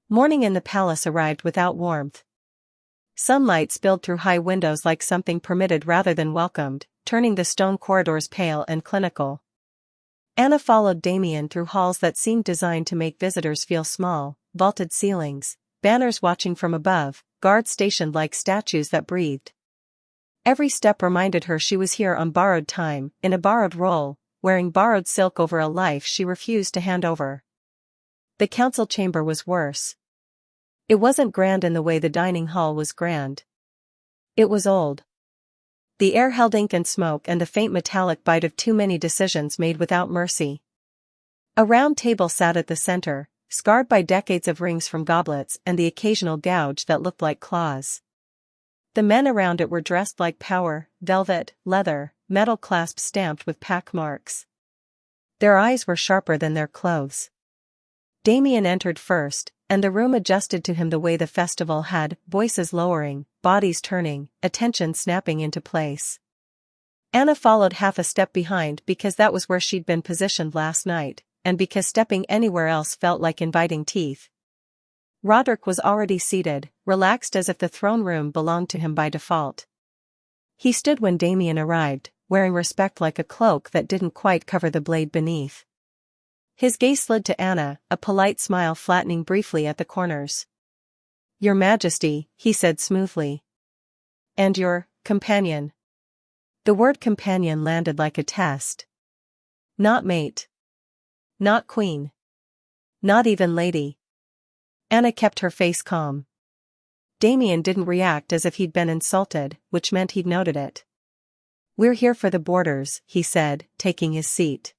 Morning in the palace arrived without warmth. Sunlight spilled through high windows like something permitted rather than welcomed, turning the stone corridors pale and clinical. Anna followed Damien through halls that seemed designed to make visitors feel small, vaulted ceilings, banners watching from above, guards stationed like statues that breathed. Every step reminded her she was here on borrowed time, in a borrowed role, wearing borrowed silk over a life she refused to hand over. The council chamber was worse. It wasn't grand in the way the dining hall was grand. It was old. The air held ink and smoke and the faint metallic bite of too many decisions made without mercy. A round table sat at the center, scarred by decades of rings from goblets and the occasional gouge that looked like claws. The men around it were dressed like power, velvet, leather, metal clasps stamped with pack marks. Their eyes were sharper than their clothes. Damien entered first, and the room adjusted to him the way the festival had, voices lowering, bodies turning, attention snapping into place. Anna followed half a step behind because that was where she'd been positioned last night, and because stepping anywhere else felt like inviting teeth. Roderick was already seated, relaxed as if the throne room belonged to him by default. He stood when Damien arrived, wearing respect like a cloak that didn't quite cover the blade beneath. His gaze slid to Anna, a polite smile flattening briefly at the corners. "Your Majesty," he said smoothly. "And your companion." The word companion landed like a test. Not mate. Not queen. Not even lady. Anna kept her face calm. Damien didn't react as if he'd been insulted, which meant he'd noted it. "We're here for the boarders," he said, taking his seat.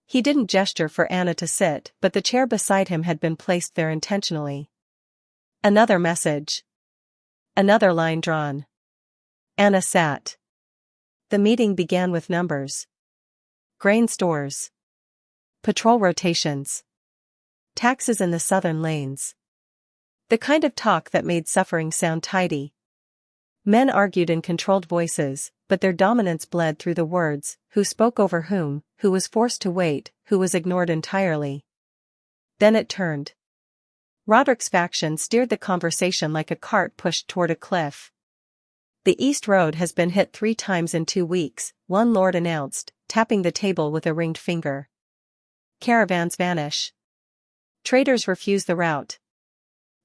He didn't gesture for Anna to sit, but the chair beside him had been placed there intentionally. Another message. Another line drawn. Anna sat. The meeting began with numbers. Grain stores. Patrol rotations. Taxes in the southern lanes. The kind of talk that made suffering sound tidy. Men argued in controlled voices, but their dominance bled through the words, who spoke over whom, who was forced to wait, who was ignored entirely. Then it turned. Roderick's faction steered the conversation like a cart pushed toward a cliff. "The East Road has been hit 3 times in 2 weeks, one lord announced, tapping the table with a ringed finger. Caravans vanish. Traders refuse the route.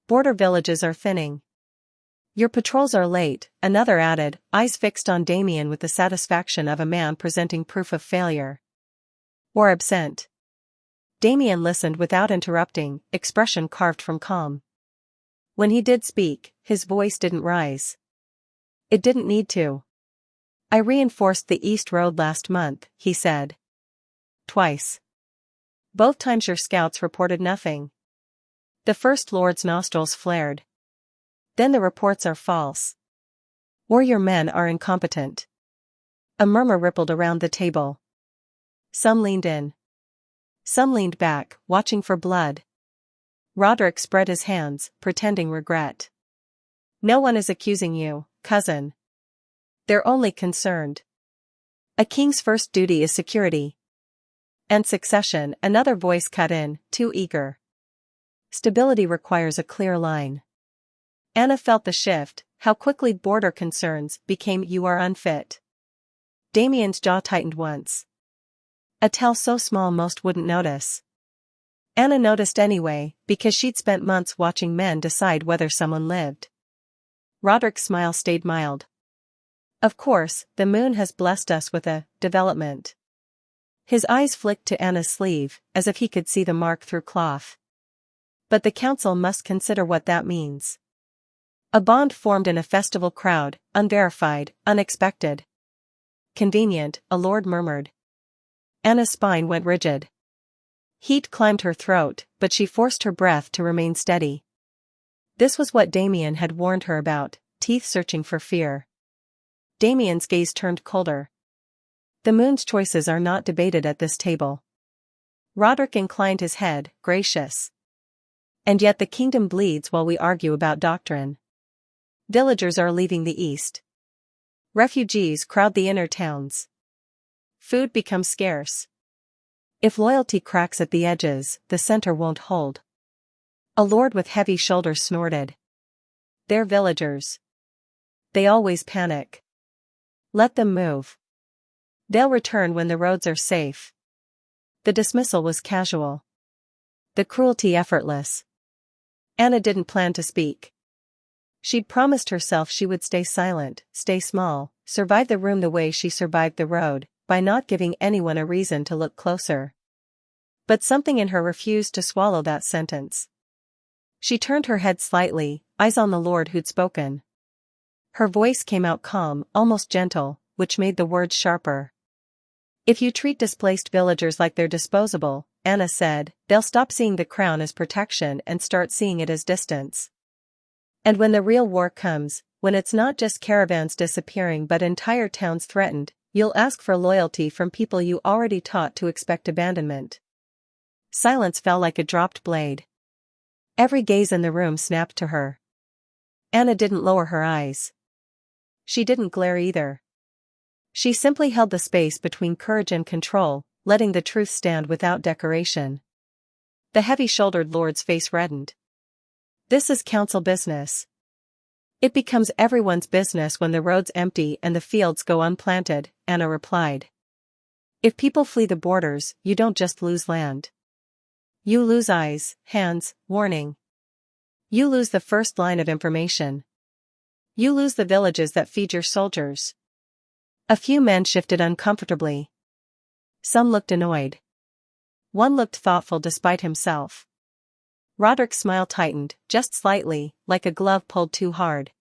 Border villages are thinning. Your patrols are late," another added, eyes fixed on Damien with the satisfaction of a man presenting proof of failure. "Or absent." Damien listened without interrupting, expression carved from calm. When he did speak, his voice didn't rise. It didn't need to. "I reinforced the East Road last month," he said. "Twice. Both times your scouts reported nothing." The First Lord's nostrils flared. "Then the reports are false. Or your men are incompetent." A murmur rippled around the table. Some leaned in. Some leaned back, watching for blood. Roderick spread his hands, pretending regret. "No one is accusing you, cousin. They're only concerned. A king's first duty is security. And succession," another voice cut in, too eager. "Stability requires a clear line." Anna felt the shift, how quickly border concerns became "you are unfit." Damien's jaw tightened once. A tell so small most wouldn't notice. Anna noticed anyway, because she'd spent months watching men decide whether someone lived. Roderick's smile stayed mild. "Of course, the moon has blessed us with a development." His eyes flicked to Anna's sleeve, as if he could see the mark through cloth. "But the council must consider what that means." A bond formed in a festival crowd, unverified, unexpected. "Convenient," a lord murmured. Anna's spine went rigid. Heat climbed her throat, but she forced her breath to remain steady. This was what Damien had warned her about, teeth searching for fear. Damien's gaze turned colder. "The moon's choices are not debated at this table." Roderick inclined his head, gracious. "And yet the kingdom bleeds while we argue about doctrine. Villagers are leaving the east. Refugees crowd the inner towns. Food becomes scarce. If loyalty cracks at the edges, the center won't hold." A lord with heavy shoulders snorted. "They're villagers. They always panic. Let them move. They'll return when the roads are safe." The dismissal was casual. The cruelty effortless. Anna didn't plan to speak. She'd promised herself she would stay silent, stay small, survive the room the way she survived the road, by not giving anyone a reason to look closer. But something in her refused to swallow that sentence. She turned her head slightly, eyes on the lord who'd spoken. Her voice came out calm, almost gentle, which made the words sharper. "If you treat displaced villagers like they're disposable," Anna said, "they'll stop seeing the crown as protection and start seeing it as distance. And when the real war comes, when it's not just caravans disappearing but entire towns threatened, you'll ask for loyalty from people you already taught to expect abandonment." Silence fell like a dropped blade. Every gaze in the room snapped to her. Anna didn't lower her eyes. She didn't glare either. She simply held the space between courage and control, letting the truth stand without decoration. The heavy-shouldered lord's face reddened. This is council business. It becomes everyone's business when the road's empty and the fields go unplanted, Anna replied. If people flee the borders, you don't just lose land. You lose eyes, hands, warning. You lose the first line of information. You lose the villages that feed your soldiers. A few men shifted uncomfortably. Some looked annoyed. One looked thoughtful despite himself. Roderick's smile tightened, just slightly, like a glove pulled too hard.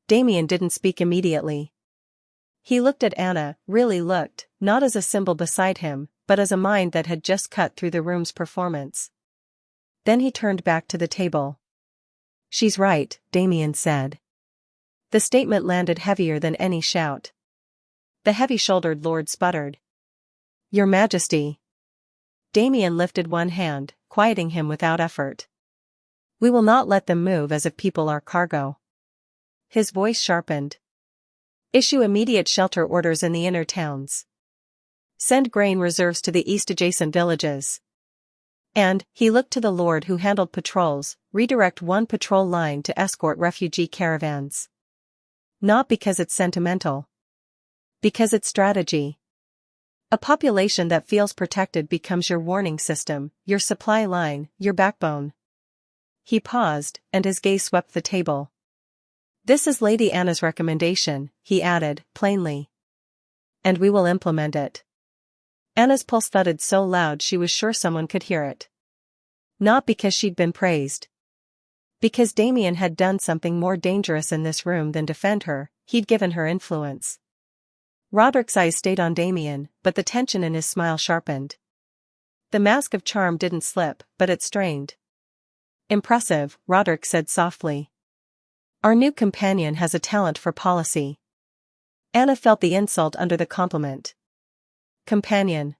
Damien didn't speak immediately. He looked at Anna, really looked, not as a symbol beside him, but as a mind that had just cut through the room's performance. Then he turned back to the table. She's right, Damien said. The statement landed heavier than any shout. The heavy-shouldered lord sputtered. Your Majesty. Damien lifted one hand, quieting him without effort. We will not let them move as if people are cargo. His voice sharpened. Issue immediate shelter orders in the inner towns. Send grain reserves to the east-adjacent villages. And, he looked to the lord who handled patrols, redirect one patrol line to escort refugee caravans. Not because it's sentimental. Because it's strategy. A population that feels protected becomes your warning system, your supply line, your backbone. He paused, and his gaze swept the table. This is Lady Anna's recommendation, he added, plainly. And we will implement it. Anna's pulse thudded so loud she was sure someone could hear it. Not because she'd been praised. Because Damien had done something more dangerous in this room than defend her, he'd given her influence. Roderick's eyes stayed on Damien, but the tension in his smile sharpened. The mask of charm didn't slip, but it strained. Impressive, Roderick said softly. Our new companion has a talent for policy. Anna felt the insult under the compliment. Companion.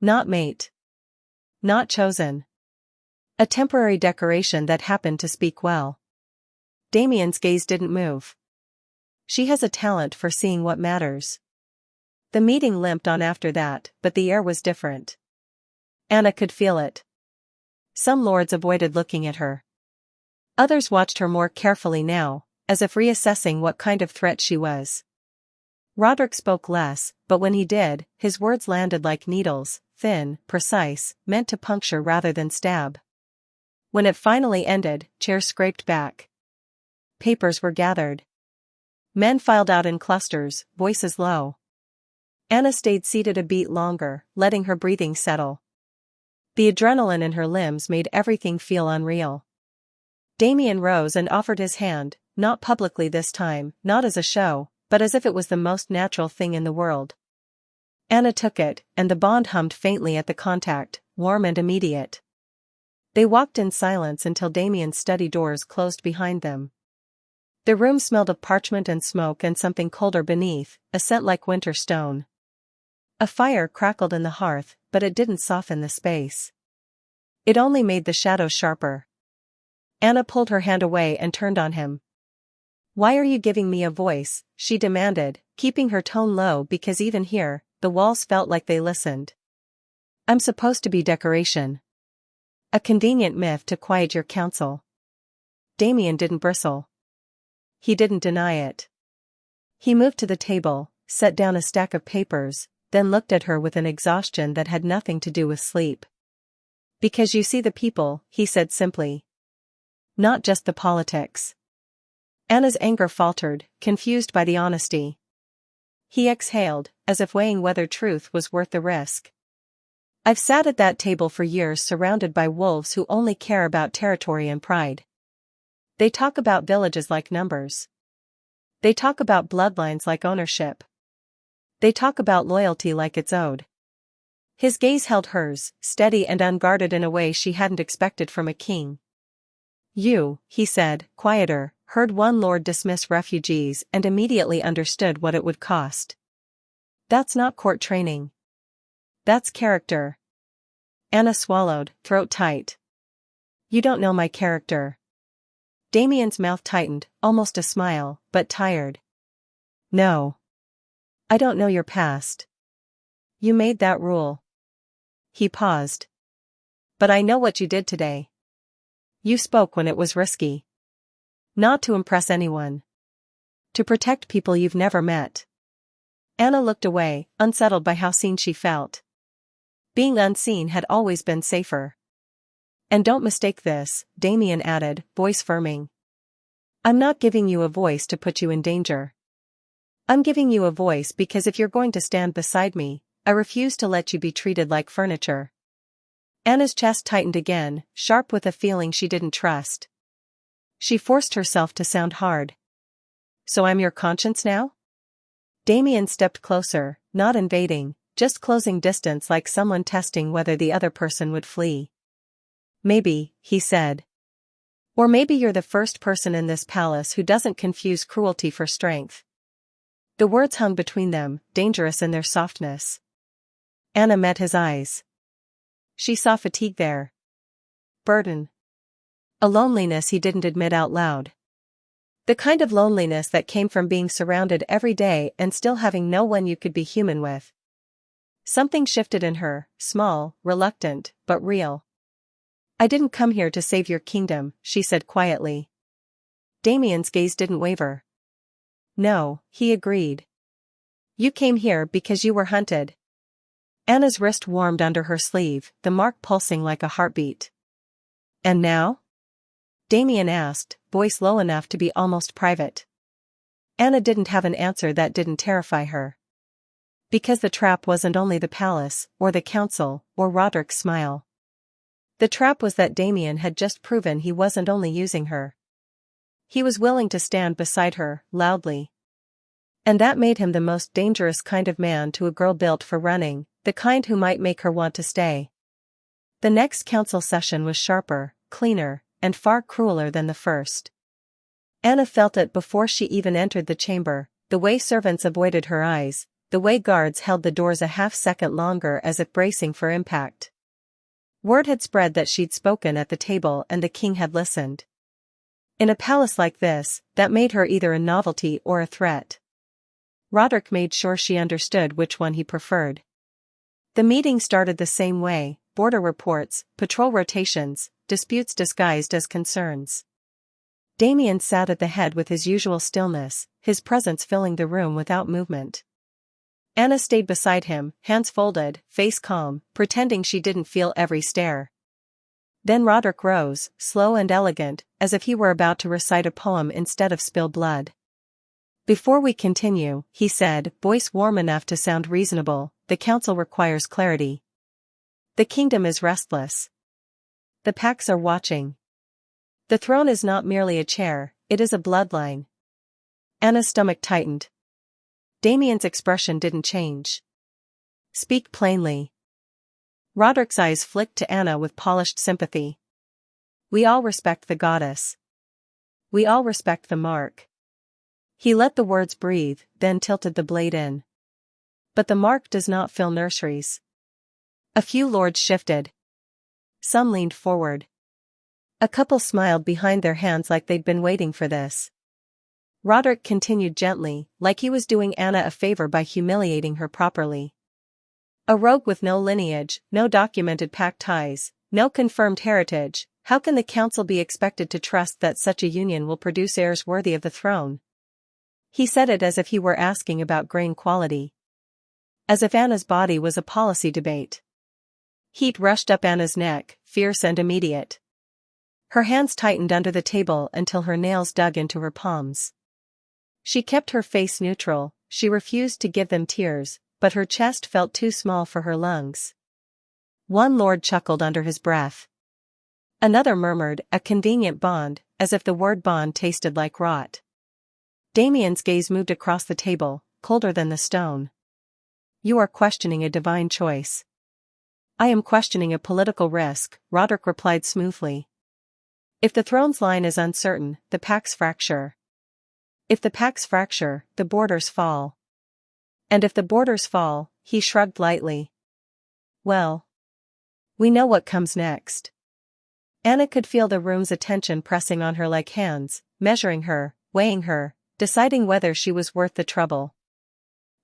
Not mate. Not chosen. A temporary decoration that happened to speak well. Damien's gaze didn't move. She has a talent for seeing what matters. The meeting limped on after that, but the air was different. Anna could feel it. Some lords avoided looking at her. Others watched her more carefully now, as if reassessing what kind of threat she was. Roderick spoke less, but when he did, his words landed like needles, thin, precise, meant to puncture rather than stab. When it finally ended, chairs scraped back. Papers were gathered. Men filed out in clusters, voices low. Anna stayed seated a beat longer, letting her breathing settle. The adrenaline in her limbs made everything feel unreal. Damien rose and offered his hand, not publicly this time, not as a show, but as if it was the most natural thing in the world. Anna took it, and the bond hummed faintly at the contact, warm and immediate. They walked in silence until Damien's study doors closed behind them. The room smelled of parchment and smoke and something colder beneath, a scent like winter stone. A fire crackled in the hearth, but it didn't soften the space. It only made the shadows sharper. Anna pulled her hand away and turned on him. Why are you giving me a voice? She demanded, keeping her tone low because even here, the walls felt like they listened. I'm supposed to be decoration. A convenient myth to quiet your counsel. Damien didn't bristle. He didn't deny it. He moved to the table, set down a stack of papers, then looked at her with an exhaustion that had nothing to do with sleep. Because you see the people, he said simply. Not just the politics. Anna's anger faltered, confused by the honesty. He exhaled, as if weighing whether truth was worth the risk. I've sat at that table for years surrounded by wolves who only care about territory and pride. They talk about villages like numbers. They talk about bloodlines like ownership. They talk about loyalty like it's owed. His gaze held hers, steady and unguarded in a way she hadn't expected from a king. You, he said, quieter, heard one lord dismiss refugees and immediately understood what it would cost. That's not court training. That's character. Anna swallowed, throat tight. You don't know my character. Damien's mouth tightened, almost a smile, but tired. No. I don't know your past. You made that rule. He paused. But I know what you did today. You spoke when it was risky. Not to impress anyone. To protect people you've never met. Anna looked away, unsettled by how seen she felt. Being unseen had always been safer. And don't mistake this, Damien added, voice firming. I'm not giving you a voice to put you in danger. I'm giving you a voice because if you're going to stand beside me, I refuse to let you be treated like furniture. Anna's chest tightened again, sharp with a feeling she didn't trust. She forced herself to sound hard. So I'm your conscience now? Damien stepped closer, not invading, just closing distance like someone testing whether the other person would flee. Maybe, he said. Or maybe you're the first person in this palace who doesn't confuse cruelty for strength. The words hung between them, dangerous in their softness. Anna met his eyes. She saw fatigue there. Burden. A loneliness he didn't admit out loud. The kind of loneliness that came from being surrounded every day and still having no one you could be human with. Something shifted in her, small, reluctant, but real. I didn't come here to save your kingdom, she said quietly. Damien's gaze didn't waver. No, he agreed. You came here because you were hunted. Anna's wrist warmed under her sleeve, the mark pulsing like a heartbeat. And now? Damien asked, voice low enough to be almost private. Anna didn't have an answer that didn't terrify her. Because the trap wasn't only the palace, or the council, or Roderick's smile. The trap was that Damien had just proven he wasn't only using her. He was willing to stand beside her, loudly. And that made him the most dangerous kind of man to a girl built for running, the kind who might make her want to stay. The next council session was sharper, cleaner, and far crueler than the first. Anna felt it before she even entered the chamber, the way servants avoided her eyes, the way guards held the doors a half-second longer as if bracing for impact. Word had spread that she'd spoken at the table and the king had listened. In a palace like this, that made her either a novelty or a threat. Roderick made sure she understood which one he preferred. The meeting started the same way, border reports, patrol rotations, disputes disguised as concerns. Damien sat at the head with his usual stillness, his presence filling the room without movement. Anna stayed beside him, hands folded, face calm, pretending she didn't feel every stare. Then Roderick rose, slow and elegant, as if he were about to recite a poem instead of spill blood. Before we continue, he said, voice warm enough to sound reasonable, the council requires clarity. The kingdom is restless. The packs are watching. The throne is not merely a chair, it is a bloodline. Anna's stomach tightened. Damien's expression didn't change. Speak plainly. Roderick's eyes flicked to Anna with polished sympathy. We all respect the goddess. We all respect the mark. He let the words breathe, then tilted the blade in. But the mark does not fill nurseries. A few lords shifted. Some leaned forward. A couple smiled behind their hands like they'd been waiting for this. Roderick continued gently, like he was doing Anna a favor by humiliating her properly. A rogue with no lineage, no documented pact ties, no confirmed heritage, how can the council be expected to trust that such a union will produce heirs worthy of the throne? He said it as if he were asking about grain quality. As if Anna's body was a policy debate. Heat rushed up Anna's neck, fierce and immediate. Her hands tightened under the table until her nails dug into her palms. She kept her face neutral, she refused to give them tears, but her chest felt too small for her lungs. One lord chuckled under his breath. Another murmured, a convenient bond, as if the word bond tasted like rot. Damien's gaze moved across the table, colder than the stone. You are questioning a divine choice. I am questioning a political risk, Roderick replied smoothly. If the throne's line is uncertain, the packs fracture. If the packs fracture, the borders fall. And if the borders fall, he shrugged lightly. Well. We know what comes next. Anna could feel the room's attention pressing on her like hands, measuring her, weighing her, deciding whether she was worth the trouble.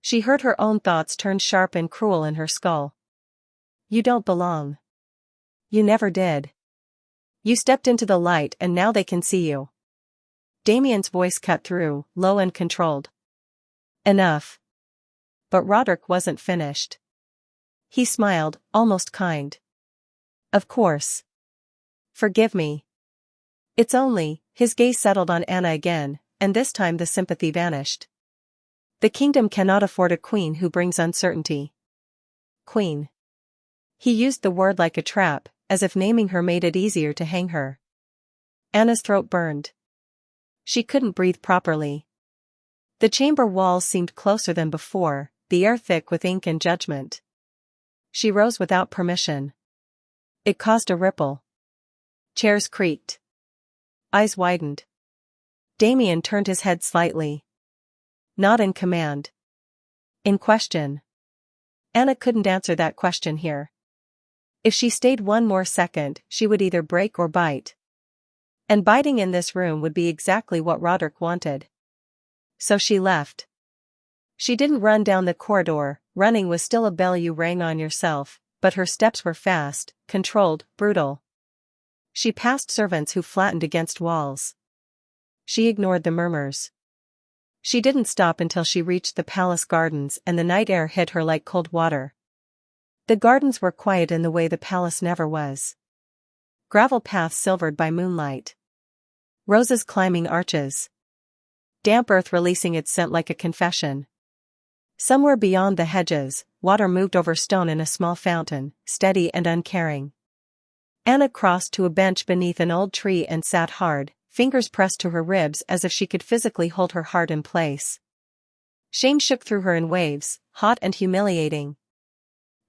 She heard her own thoughts turn sharp and cruel in her skull. You don't belong. You never did. You stepped into the light and now they can see you. Damien's voice cut through, low and controlled. Enough. But Roderick wasn't finished. He smiled, almost kind. Of course. Forgive me. It's only, his gaze settled on Anna again, and this time the sympathy vanished. The kingdom cannot afford a queen who brings uncertainty. Queen. He used the word like a trap, as if naming her made it easier to hang her. Anna's throat burned. She couldn't breathe properly. The chamber walls seemed closer than before, the air thick with ink and judgment. She rose without permission. It caused a ripple. Chairs creaked. Eyes widened. Damien turned his head slightly. Not in command. In question. Anna couldn't answer that question here. If she stayed one more second, she would either break or bite. And biting in this room would be exactly what Roderick wanted. So she left. She didn't run down the corridor, running was still a bell you rang on yourself, but her steps were fast, controlled, brutal. She passed servants who flattened against walls. She ignored the murmurs. She didn't stop until she reached the palace gardens and the night air hit her like cold water. The gardens were quiet in the way the palace never was. Gravel paths silvered by moonlight. Roses climbing arches. Damp earth releasing its scent like a confession. Somewhere beyond the hedges, water moved over stone in a small fountain, steady and uncaring. Anna crossed to a bench beneath an old tree and sat hard, fingers pressed to her ribs as if she could physically hold her heart in place. Shame shook through her in waves, hot and humiliating.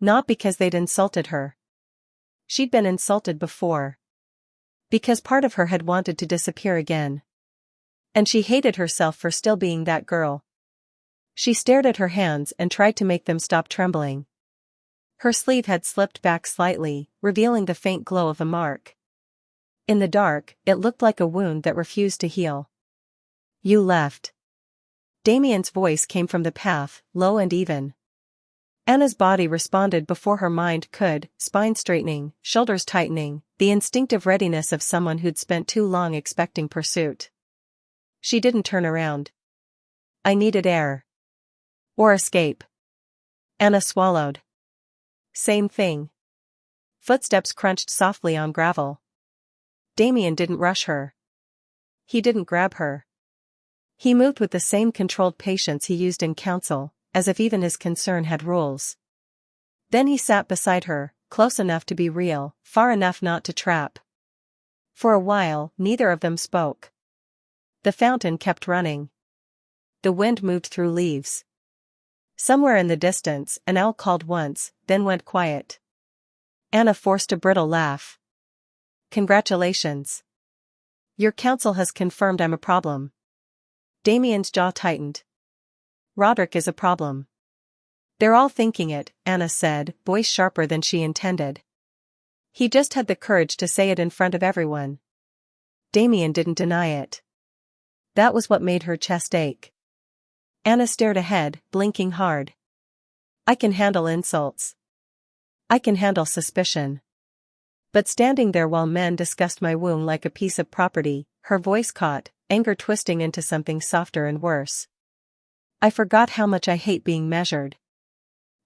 Not because they'd insulted her. She'd been insulted before. Because part of her had wanted to disappear again. And she hated herself for still being that girl. She stared at her hands and tried to make them stop trembling. Her sleeve had slipped back slightly, revealing the faint glow of a mark. In the dark, it looked like a wound that refused to heal. You left. Damien's voice came from the path, low and even. Anna's body responded before her mind could, spine straightening, shoulders tightening, the instinctive readiness of someone who'd spent too long expecting pursuit. She didn't turn around. I needed air. Or escape. Anna swallowed. Same thing. Footsteps crunched softly on gravel. Damien didn't rush her. He didn't grab her. He moved with the same controlled patience he used in council, as if even his concern had rules. Then he sat beside her, close enough to be real, far enough not to trap. For a while, neither of them spoke. The fountain kept running. The wind moved through leaves. Somewhere in the distance, an owl called once, then went quiet. Anna forced a brittle laugh. Congratulations. Your counsel has confirmed I'm a problem. Damien's jaw tightened. Roderick is a problem. They're all thinking it, Anna said, voice sharper than she intended. He just had the courage to say it in front of everyone. Damien didn't deny it. That was what made her chest ache. Anna stared ahead, blinking hard. I can handle insults. I can handle suspicion. But standing there while men discussed my wound like a piece of property, her voice caught, anger twisting into something softer and worse. I forgot how much I hate being measured.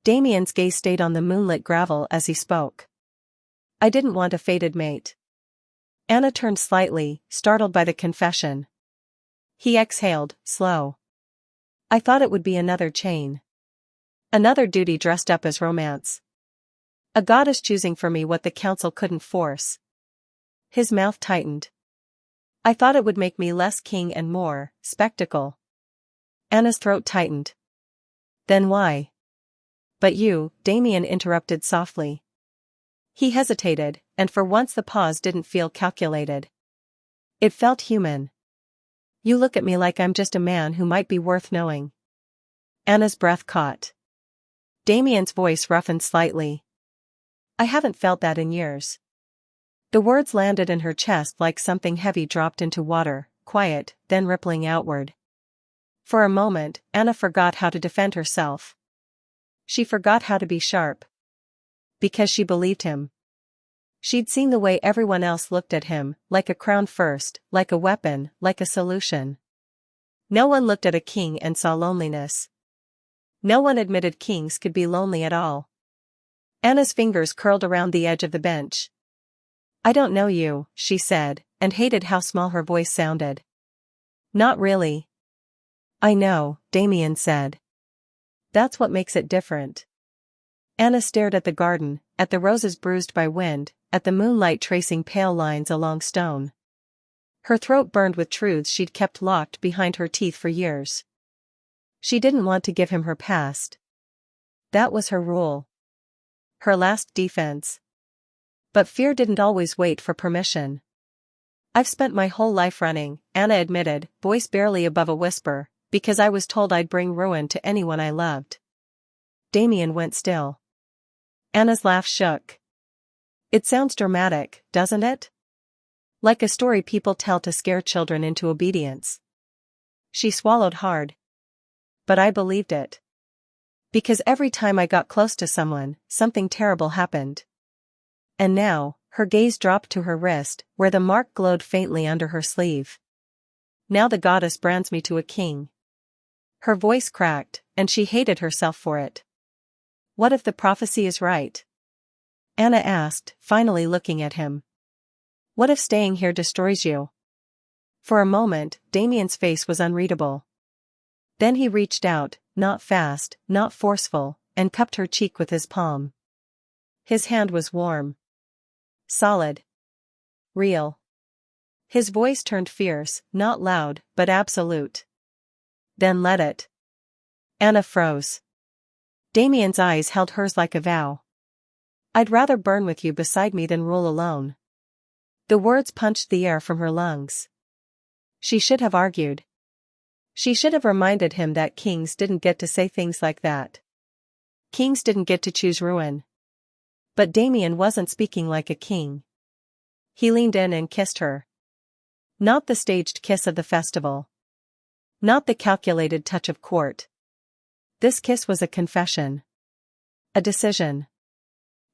Damien's gaze stayed on the moonlit gravel as he spoke. I didn't want a fated mate. Anna turned slightly, startled by the confession. He exhaled, slow. I thought it would be another chain. Another duty dressed up as romance. A goddess choosing for me what the council couldn't force. His mouth tightened. I thought it would make me less king and more spectacle. Anna's throat tightened. Then why? But you, Damien interrupted softly. He hesitated, and for once the pause didn't feel calculated. It felt human. You look at me like I'm just a man who might be worth knowing. Anna's breath caught. Damien's voice roughened slightly. I haven't felt that in years. The words landed in her chest like something heavy dropped into water, quiet, then rippling outward. For a moment, Anna forgot how to defend herself. She forgot how to be sharp. Because she believed him. She'd seen the way everyone else looked at him, like a crown first, like a weapon, like a solution. No one looked at a king and saw loneliness. No one admitted kings could be lonely at all. Anna's fingers curled around the edge of the bench. I don't know you, she said, and hated how small her voice sounded. Not really. I know, Damien said. That's what makes it different. Anna stared at the garden, at the roses bruised by wind, at the moonlight tracing pale lines along stone. Her throat burned with truths she'd kept locked behind her teeth for years. She didn't want to give him her past. That was her rule. Her last defense. But fear didn't always wait for permission. I've spent my whole life running, Anna admitted, voice barely above a whisper, because I was told I'd bring ruin to anyone I loved. Damien went still. Anna's laugh shook. It sounds dramatic, doesn't it? Like a story people tell to scare children into obedience. She swallowed hard. But I believed it. Because every time I got close to someone, something terrible happened. And now, her gaze dropped to her wrist, where the mark glowed faintly under her sleeve. Now the goddess brands me to a king. Her voice cracked, and she hated herself for it. What if the prophecy is right? Anna asked, finally looking at him. What if staying here destroys you? For a moment, Damien's face was unreadable. Then he reached out, not fast, not forceful, and cupped her cheek with his palm. His hand was warm. Solid. Real. His voice turned fierce, not loud, but absolute. Then let it. Anna froze. Damien's eyes held hers like a vow. I'd rather burn with you beside me than rule alone. The words punched the air from her lungs. She should have argued. She should have reminded him that kings didn't get to say things like that. Kings didn't get to choose ruin. But Damien wasn't speaking like a king. He leaned in and kissed her. Not the staged kiss of the festival. Not the calculated touch of court. This kiss was a confession. A decision.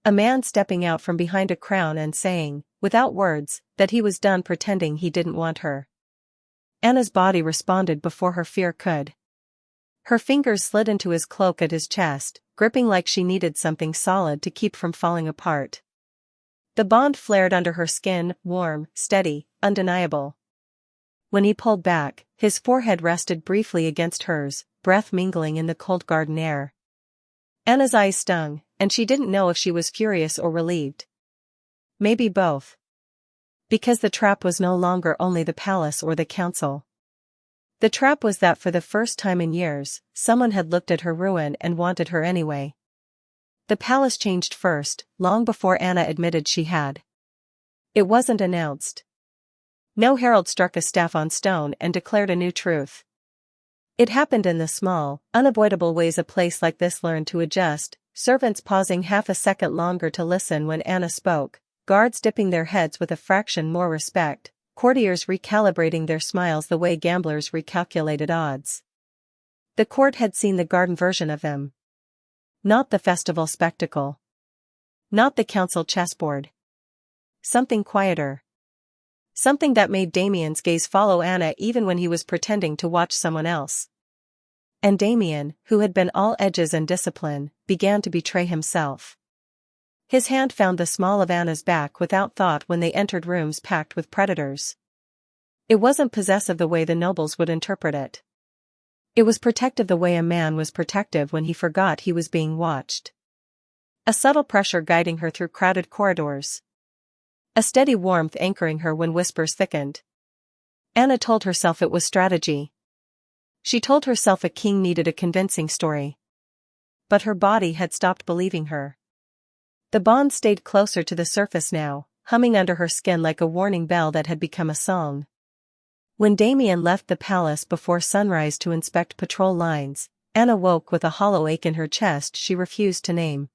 A man stepping out from behind a crown and saying, without words, that he was done pretending he didn't want her. Anna's body responded before her fear could. Her fingers slid into his cloak at his chest, gripping like she needed something solid to keep from falling apart. The bond flared under her skin, warm, steady, undeniable. When he pulled back, his forehead rested briefly against hers, breath mingling in the cold garden air. Anna's eyes stung, and she didn't know if she was furious or relieved. Maybe both. Because the trap was no longer only the palace or the council. The trap was that for the first time in years, someone had looked at her ruin and wanted her anyway. The palace changed first, long before Anna admitted she had. It wasn't announced. No herald struck a staff on stone and declared a new truth. It happened in the small, unavoidable ways a place like this learned to adjust, servants pausing half a second longer to listen when Anna spoke, guards dipping their heads with a fraction more respect, courtiers recalibrating their smiles the way gamblers recalculated odds. The court had seen the garden version of them. Not the festival spectacle. Not the council chessboard. Something quieter. Something that made Damien's gaze follow Anna even when he was pretending to watch someone else. And Damien, who had been all edges and discipline, began to betray himself. His hand found the small of Anna's back without thought when they entered rooms packed with predators. It wasn't possessive the way the nobles would interpret it. It was protective the way a man was protective when he forgot he was being watched. A subtle pressure guiding her through crowded corridors. A steady warmth anchoring her when whispers thickened. Anna told herself it was strategy. She told herself a king needed a convincing story. But her body had stopped believing her. The bond stayed closer to the surface now, humming under her skin like a warning bell that had become a song. When Damien left the palace before sunrise to inspect patrol lines, Anna woke with a hollow ache in her chest she refused to name.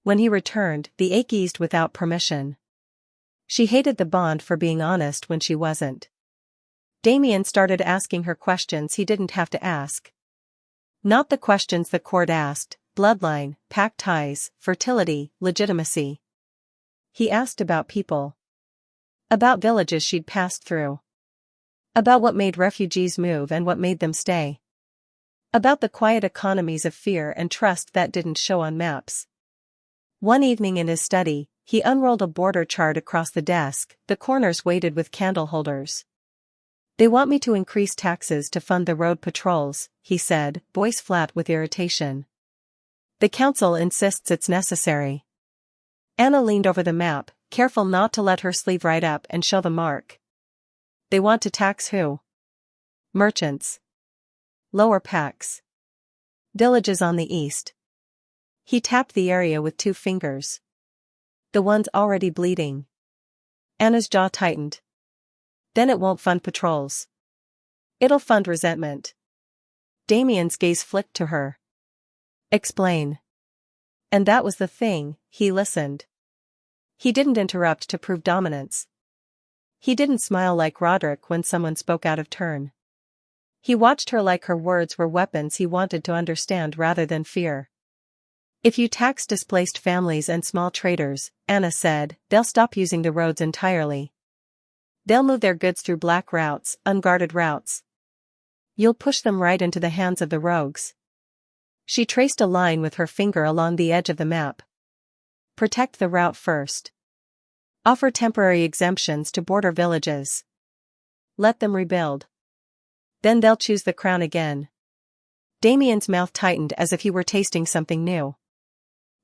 When he returned, the ache eased without permission. She hated the Bond for being honest when she wasn't. Damien started asking her questions he didn't have to ask. Not the questions the court asked: bloodline, pack ties, fertility, legitimacy. He asked about people. About villages she'd passed through. About what made refugees move and what made them stay. About the quiet economies of fear and trust that didn't show on maps. One evening in his study, he unrolled a border chart across the desk, the corners weighted with candle holders. "They want me to increase taxes to fund the road patrols," he said, voice flat with irritation. "The council insists it's necessary." Anna leaned over the map, careful not to let her sleeve right up and show the mark. "They want to tax who?" "Merchants. Lower packs. Villages on the east." He tapped the area with 2 fingers. "The ones already bleeding." Anna's jaw tightened. "Then it won't fund patrols. It'll fund resentment." Damien's gaze flicked to her. "Explain." And that was the thing, he listened. He didn't interrupt to prove dominance. He didn't smile like Roderick when someone spoke out of turn. He watched her like her words were weapons he wanted to understand rather than fear. "If you tax displaced families and small traders," Anna said, "they'll stop using the roads entirely. They'll move their goods through black routes, unguarded routes. You'll push them right into the hands of the rogues." She traced a line with her finger along the edge of the map. "Protect the route first. Offer temporary exemptions to border villages. Let them rebuild. Then they'll choose the crown again." Damien's mouth tightened as if he were tasting something new.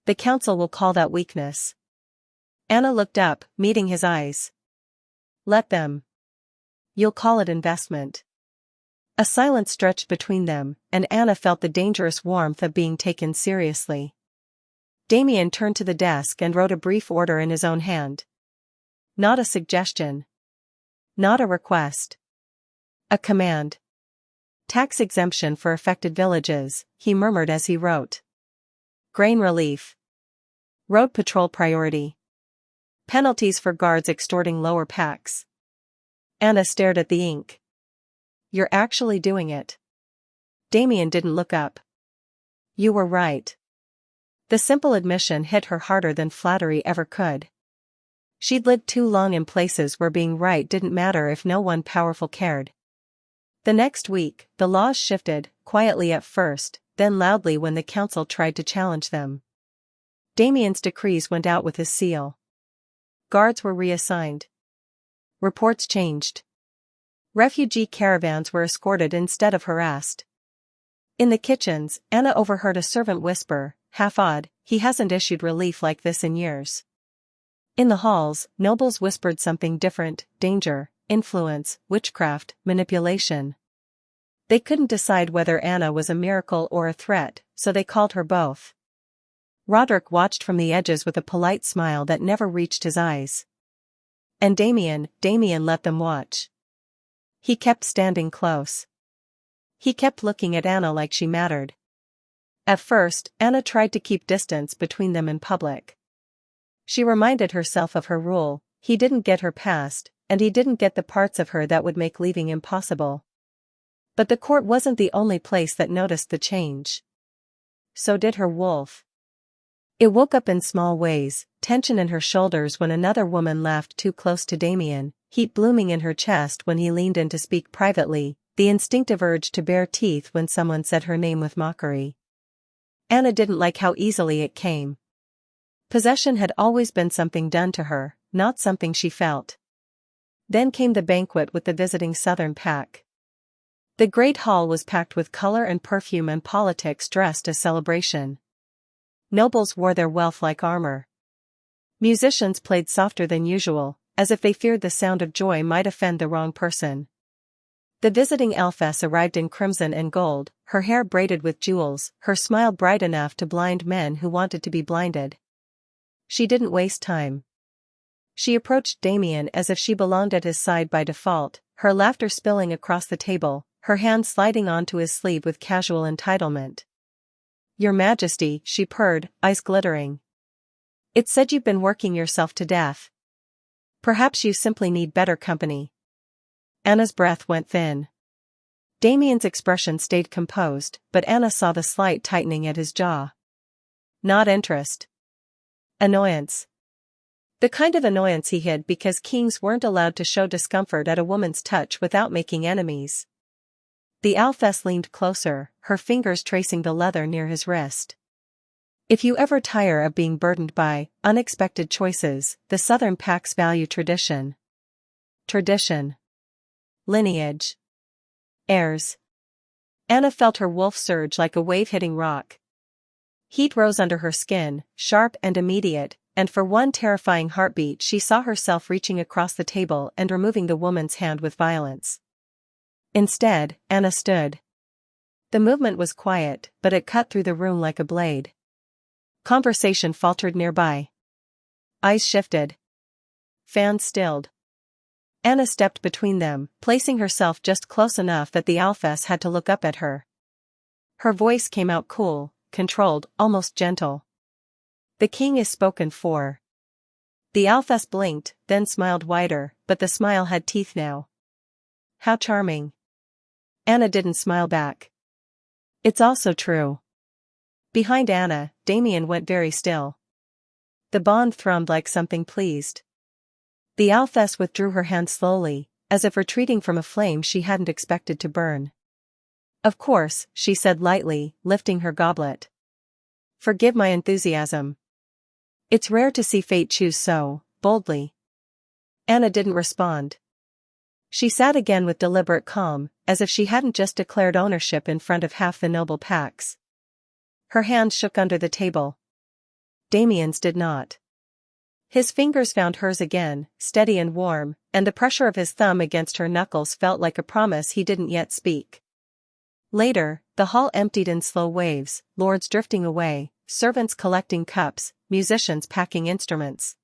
"The council will call that weakness." Anna looked up, meeting his eyes. "Let them. You'll call it investment." A silence stretched between them, and Anna felt the dangerous warmth of being taken seriously. Damien turned to the desk and wrote a brief order in his own hand. Not a suggestion. Not a request. A command. "Tax exemption for affected villages," he murmured as he wrote. "Grain relief. Road patrol priority. Penalties for guards extorting lower packs." Anna stared at the ink. "You're actually doing it." Damien didn't look up. "You were right." The simple admission hit her harder than flattery ever could. She'd lived too long in places where being right didn't matter if no one powerful cared. The next week, the laws shifted, quietly at first, then loudly when the council tried to challenge them. Damien's decrees went out with his seal. Guards were reassigned. Reports changed. Refugee caravans were escorted instead of harassed. In the kitchens, Anna overheard a servant whisper, half awed, "He hasn't issued relief like this in years." In the halls, nobles whispered something different: danger, influence, witchcraft, manipulation. They couldn't decide whether Anna was a miracle or a threat, so they called her both. Roderick watched from the edges with a polite smile that never reached his eyes. And Damien let them watch. He kept standing close. He kept looking at Anna like she mattered. At first, Anna tried to keep distance between them in public. She reminded herself of her rule: he didn't get her past, and he didn't get the parts of her that would make leaving impossible. But the court wasn't the only place that noticed the change. So did her wolf. It woke up in small ways: tension in her shoulders when another woman laughed too close to Damien, heat blooming in her chest when he leaned in to speak privately, the instinctive urge to bare teeth when someone said her name with mockery. Anna didn't like how easily it came. Possession had always been something done to her, not something she felt. Then came the banquet with the visiting Southern pack. The great hall was packed with color and perfume, and politics dressed as celebration. Nobles wore their wealth like armor. Musicians played softer than usual, as if they feared the sound of joy might offend the wrong person. The visiting Elfess arrived in crimson and gold, her hair braided with jewels, her smile bright enough to blind men who wanted to be blinded. She didn't waste time. She approached Damien as if she belonged at his side by default, her laughter spilling across the table, her hand sliding onto his sleeve with casual entitlement. "Your Majesty," she purred, eyes glittering. It said you've been working yourself to death. Perhaps you simply need better company. Anna's breath went thin. Damien's expression stayed composed, but Anna saw the slight tightening at his jaw. Not interest. Annoyance. The kind of annoyance he hid because kings weren't allowed to show discomfort at a woman's touch without making enemies. The Alphess leaned closer, her fingers tracing the leather near his wrist. If you ever tire of being burdened by unexpected choices, the Southern packs value tradition. Tradition. Lineage. Heirs. Anna felt her wolf surge like a wave hitting rock. Heat rose under her skin, sharp and immediate, and for one terrifying heartbeat she saw herself reaching across the table and removing the woman's hand with violence. Instead, Anna stood. The movement was quiet, but it cut through the room like a blade. Conversation faltered nearby. Eyes shifted. Fans stilled. Anna stepped between them, placing herself just close enough that the Alphess had to look up at her. Her voice came out cool, controlled, almost gentle. The king is spoken for. The Alphess blinked, then smiled wider, but the smile had teeth now. How charming. Anna didn't smile back. It's also true. Behind Anna, Damien went very still. The bond thrummed like something pleased. The Alphess withdrew her hand slowly, as if retreating from a flame she hadn't expected to burn. Of course, she said lightly, lifting her goblet. Forgive my enthusiasm. It's rare to see fate choose so boldly. Anna didn't respond. She sat again with deliberate calm, as if she hadn't just declared ownership in front of half the noble packs. Her hands shook under the table. Damien's did not. His fingers found hers again, steady and warm, and the pressure of his thumb against her knuckles felt like a promise he didn't yet speak. Later, the hall emptied in slow waves, lords drifting away, servants collecting cups, musicians packing instruments.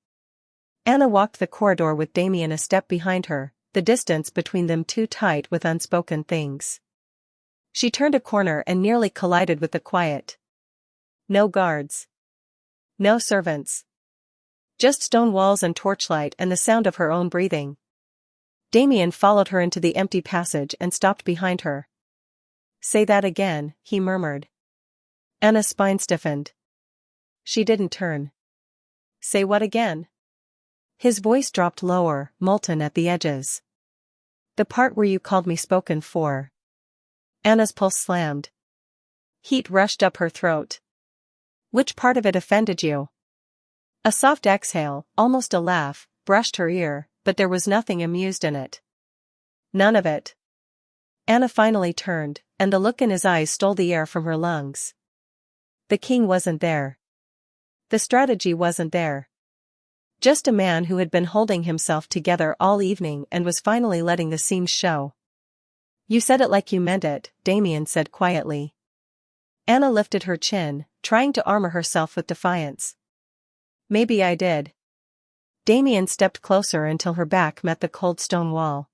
Anna walked the corridor with Damien a step behind her, the distance between them too tight with unspoken things. She turned a corner and nearly collided with the quiet. No guards. No servants. Just stone walls and torchlight and the sound of her own breathing. Damien followed her into the empty passage and stopped behind her. Say that again, he murmured. Anna's spine stiffened. She didn't turn. Say what again? His voice dropped lower, molten at the edges. The part where you called me spoken for. Anna's pulse slammed. Heat rushed up her throat. Which part of it offended you? A soft exhale, almost a laugh, brushed her ear, but there was nothing amused in it. None of it. Anna finally turned, and the look in his eyes stole the air from her lungs. The king wasn't there. The strategy wasn't there. Just a man who had been holding himself together all evening and was finally letting the seams show. You said it like you meant it, Damien said quietly. Anna lifted her chin, trying to armor herself with defiance. Maybe I did. Damien stepped closer until her back met the cold stone wall.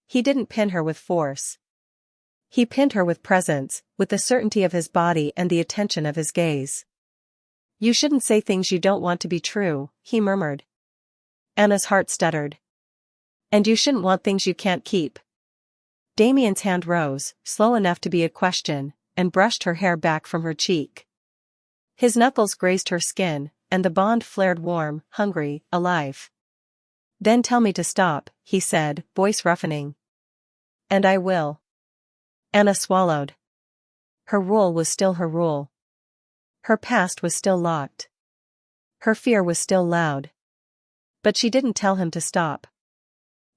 He didn't pin her with force. He pinned her with presence, with the certainty of his body and the attention of his gaze. You shouldn't say things you don't want to be true, he murmured. Anna's heart stuttered. And you shouldn't want things you can't keep. Damien's hand rose, slow enough to be a question, and brushed her hair back from her cheek. His knuckles grazed her skin, and the bond flared warm, hungry, alive. Then tell me to stop, he said, voice roughening. And I will. Anna swallowed. Her rule was still her rule. Her past was still locked. Her fear was still loud. But she didn't tell him to stop.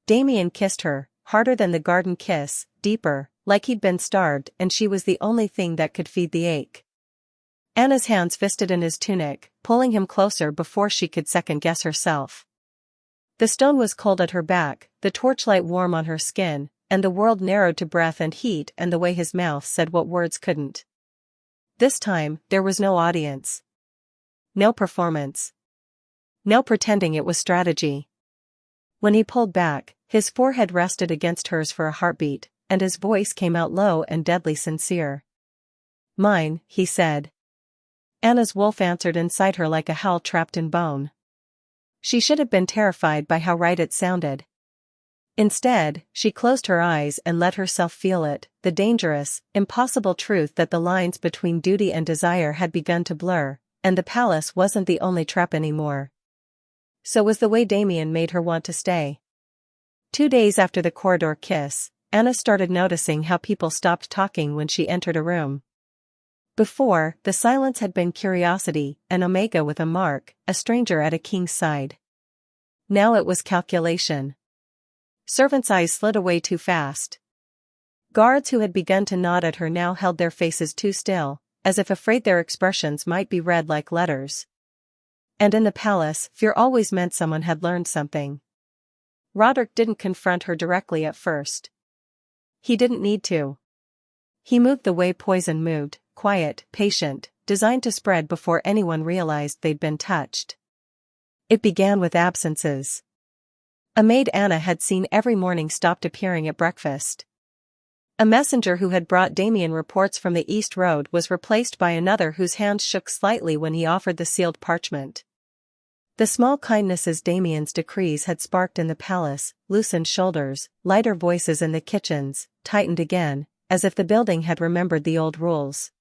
Damien kissed her, harder than the garden kiss, deeper, like he'd been starved and she was the only thing that could feed the ache. Anna's hands fisted in his tunic, pulling him closer before she could second-guess herself. The stone was cold at her back, the torchlight warm on her skin, and the world narrowed to breath and heat and the way his mouth said what words couldn't. This time, there was no audience. No performance. No pretending it was strategy. When he pulled back, his forehead rested against hers for a heartbeat, and his voice came out low and deadly sincere. Mine, he said. Anna's wolf answered inside her like a howl trapped in bone. She should have been terrified by how right it sounded. Instead, she closed her eyes and let herself feel it, the dangerous, impossible truth that the lines between duty and desire had begun to blur, and the palace wasn't the only trap anymore. So was the way Damien made her want to stay. 2 days after the corridor kiss, Anna started noticing how people stopped talking when she entered a room. Before, the silence had been curiosity, an omega with a mark, a stranger at a king's side. Now it was calculation. Servants' eyes slid away too fast. Guards who had begun to nod at her now held their faces too still, as if afraid their expressions might be read like letters. And in the palace, fear always meant someone had learned something. Roderick didn't confront her directly at first. He didn't need to. He moved the way poison moved, quiet, patient, designed to spread before anyone realized they'd been touched. It began with absences. A maid Anna had seen every morning stopped appearing at breakfast. A messenger who had brought Damien reports from the East Road was replaced by another whose hands shook slightly when he offered the sealed parchment. The small kindnesses Damien's decrees had sparked in the palace, loosened shoulders, lighter voices in the kitchens, tightened again, as if the building had remembered the old rules.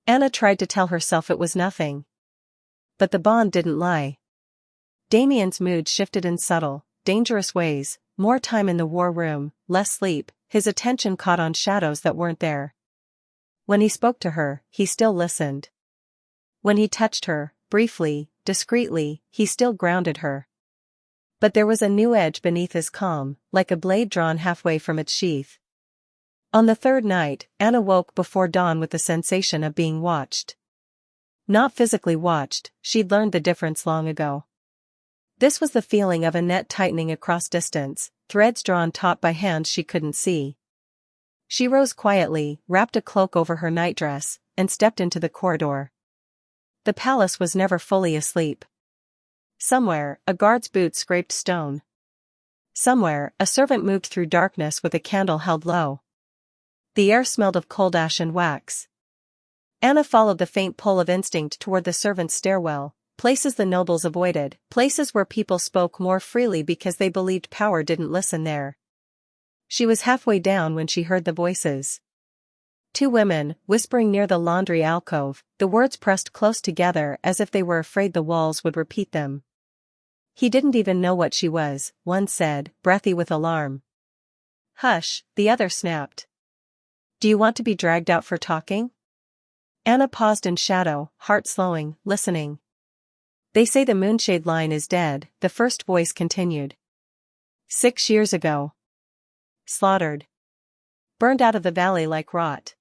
Anna tried to tell herself it was nothing. But the bond didn't lie. Damien's mood shifted in subtle, dangerous ways, more time in the war room, less sleep, his attention caught on shadows that weren't there. When he spoke to her, he still listened. When he touched her, briefly, discreetly, he still grounded her. But there was a new edge beneath his calm, like a blade drawn halfway from its sheath. On the third night, Anna woke before dawn with the sensation of being watched. Not physically watched, she'd learned the difference long ago. This was the feeling of a net tightening across distance, threads drawn taut by hands she couldn't see. She rose quietly, wrapped a cloak over her nightdress, and stepped into the corridor. The palace was never fully asleep. Somewhere, a guard's boot scraped stone. Somewhere, a servant moved through darkness with a candle held low. The air smelled of cold ash and wax. Anna followed the faint pull of instinct toward the servants' stairwell, places the nobles avoided, places where people spoke more freely because they believed power didn't listen there. She was halfway down when she heard the voices. 2 women, whispering near the laundry alcove, the words pressed close together as if they were afraid the walls would repeat them. He didn't even know what she was, one said, breathy with alarm. Hush, the other snapped. Do you want to be dragged out for talking? Anna paused in shadow, heart slowing, listening. They say the Moonshade line is dead, the first voice continued. 6 years ago. Slaughtered. Burned out of the valley like rot.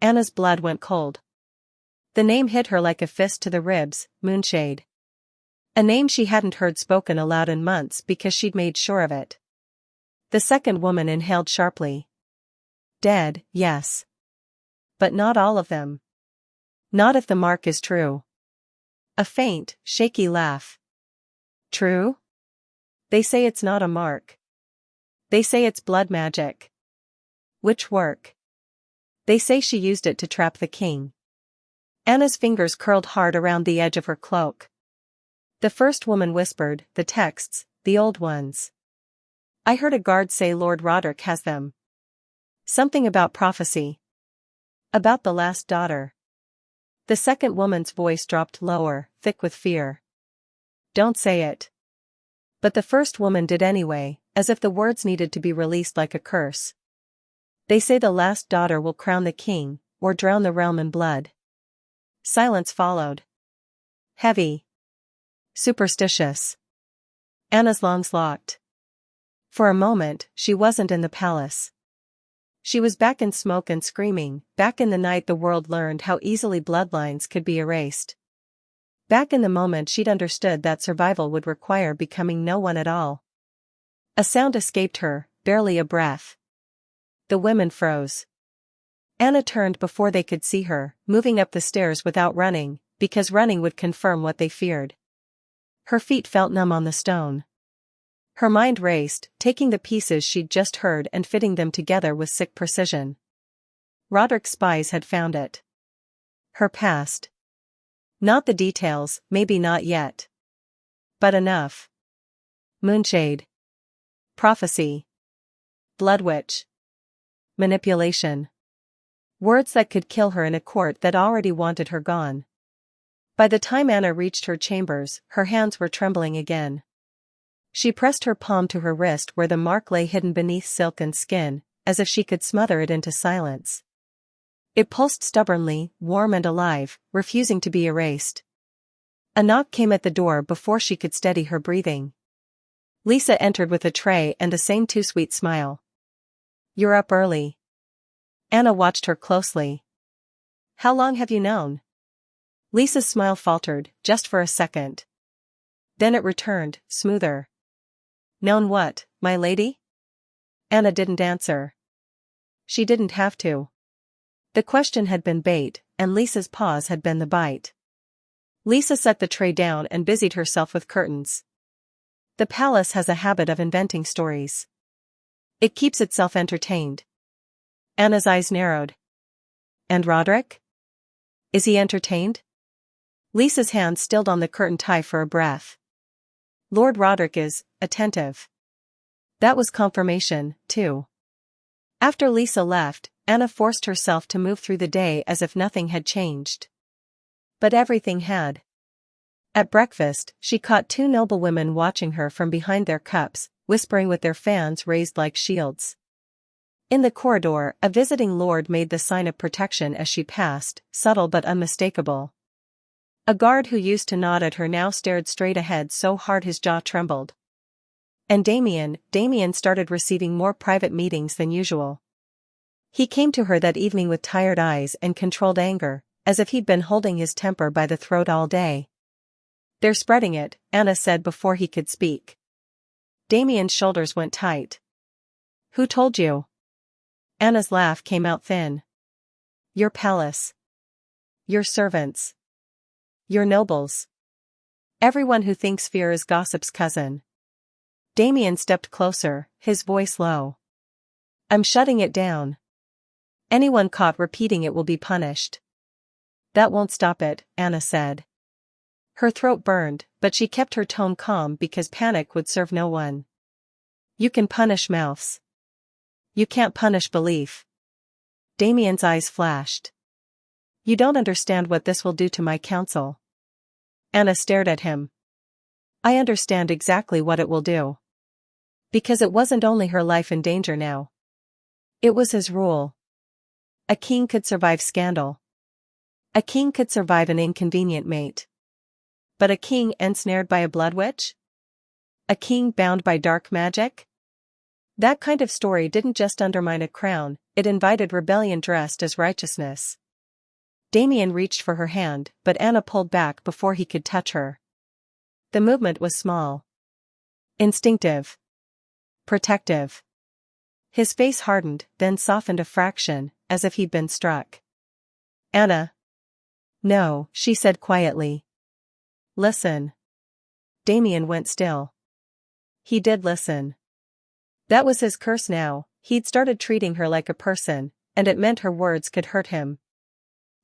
Anna's blood went cold. The name hit her like a fist to the ribs, Moonshade. A name she hadn't heard spoken aloud in months because she'd made sure of it. The second woman inhaled sharply. Dead, yes. But not all of them. Not if the mark is true. A faint, shaky laugh. True? They say it's not a mark. They say it's blood magic. Which work? They say she used it to trap the king. Anna's fingers curled hard around the edge of her cloak. The first woman whispered, the texts, the old ones. I heard a guard say Lord Roderick has them. Something about prophecy. About the last daughter. The second woman's voice dropped lower, thick with fear. Don't say it. But the first woman did anyway, as if the words needed to be released like a curse. They say the last daughter will crown the king, or drown the realm in blood. Silence followed. Heavy. Superstitious. Anna's lungs locked. For a moment, she wasn't in the palace. She was back in smoke and screaming, back in the night the world learned how easily bloodlines could be erased. Back in the moment she'd understood that survival would require becoming no one at all. A sound escaped her, barely a breath. The women froze. Anna turned before they could see her, moving up the stairs without running, because running would confirm what they feared. Her feet felt numb on the stone. Her mind raced, taking the pieces she'd just heard and fitting them together with sick precision. Roderick's spies had found it. Her past. Not the details, maybe not yet. But enough. Moonshade. Prophecy. Blood witch. Manipulation. Words that could kill her in a court that already wanted her gone. By the time Anna reached her chambers, her hands were trembling again. She pressed her palm to her wrist where the mark lay hidden beneath silken skin, as if she could smother it into silence. It pulsed stubbornly, warm and alive, refusing to be erased. A knock came at the door before she could steady her breathing. Lisa entered with a tray and the same too-sweet smile. "You're up early." Anna watched her closely. "How long have you known?" Lisa's smile faltered, just for a second. Then it returned, smoother. "Known what, my lady?" Anna didn't answer. She didn't have to. The question had been bait, and Lisa's pause had been the bite. Lisa set the tray down and busied herself with curtains. The palace has a habit of inventing stories. It keeps itself entertained. Anna's eyes narrowed. "And Roderick? Is he entertained?" Lisa's hand stilled on the curtain tie for a breath. "Lord Roderick is attentive." That was confirmation, too. After Lisa left, Anna forced herself to move through the day as if nothing had changed. But everything had. At breakfast, she caught two noblewomen watching her from behind their cups, whispering with their fans raised like shields. In the corridor, a visiting lord made the sign of protection as she passed, subtle but unmistakable. A guard who used to nod at her now stared straight ahead so hard his jaw trembled. And Damien started receiving more private meetings than usual. He came to her that evening with tired eyes and controlled anger, as if he'd been holding his temper by the throat all day. "They're spreading it," Anna said before he could speak. Damien's shoulders went tight. "Who told you?" Anna's laugh came out thin. "Your palace. Your servants. Your nobles. Everyone who thinks fear is gossip's cousin." Damien stepped closer, his voice low. "I'm shutting it down. Anyone caught repeating it will be punished." "That won't stop it," Anna said. Her throat burned, but she kept her tone calm because panic would serve no one. "You can punish mouths. You can't punish belief." Damien's eyes flashed. "You don't understand what this will do to my council." Anna stared at him. "I understand exactly what it will do." Because it wasn't only her life in danger now. It was his rule. A king could survive scandal. A king could survive an inconvenient mate. But a king ensnared by a blood witch? A king bound by dark magic? That kind of story didn't just undermine a crown, it invited rebellion dressed as righteousness. Damien reached for her hand, but Anna pulled back before he could touch her. The movement was small. Instinctive. Protective. His face hardened, then softened a fraction, as if he'd been struck. "Anna." "No," she said quietly. "Listen." Damien went still. He did listen. That was his curse now, he'd started treating her like a person, and it meant her words could hurt him.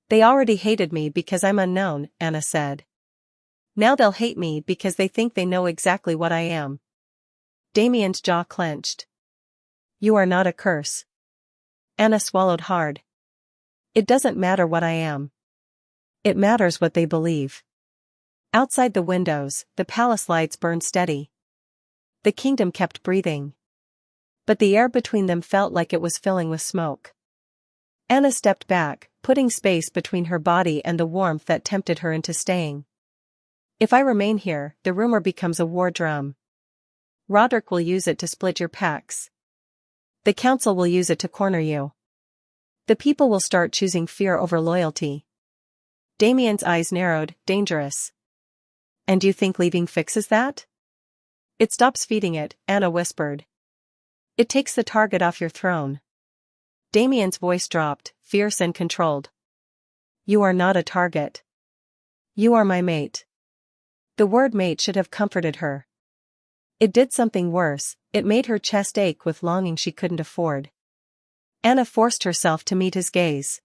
"They already hated me because I'm unknown," Anna said. "Now they'll hate me because they think they know exactly what I am." Damien's jaw clenched. "You are not a curse." Anna swallowed hard. "It doesn't matter what I am. It matters what they believe." Outside the windows, the palace lights burned steady. The kingdom kept breathing. But the air between them felt like it was filling with smoke. Anna stepped back, putting space between her body and the warmth that tempted her into staying. "If I remain here, the rumor becomes a war drum. Roderick will use it to split your packs. The council will use it to corner you. The people will start choosing fear over loyalty." Damien's eyes narrowed, dangerous. "And you think leaving fixes that?" "It stops feeding it," Anna whispered. "It takes the target off your throne." Damien's voice dropped, fierce and controlled. "You are not a target. You are my mate." The word mate should have comforted her. It did something worse, it made her chest ache with longing she couldn't afford. Anna forced herself to meet his gaze.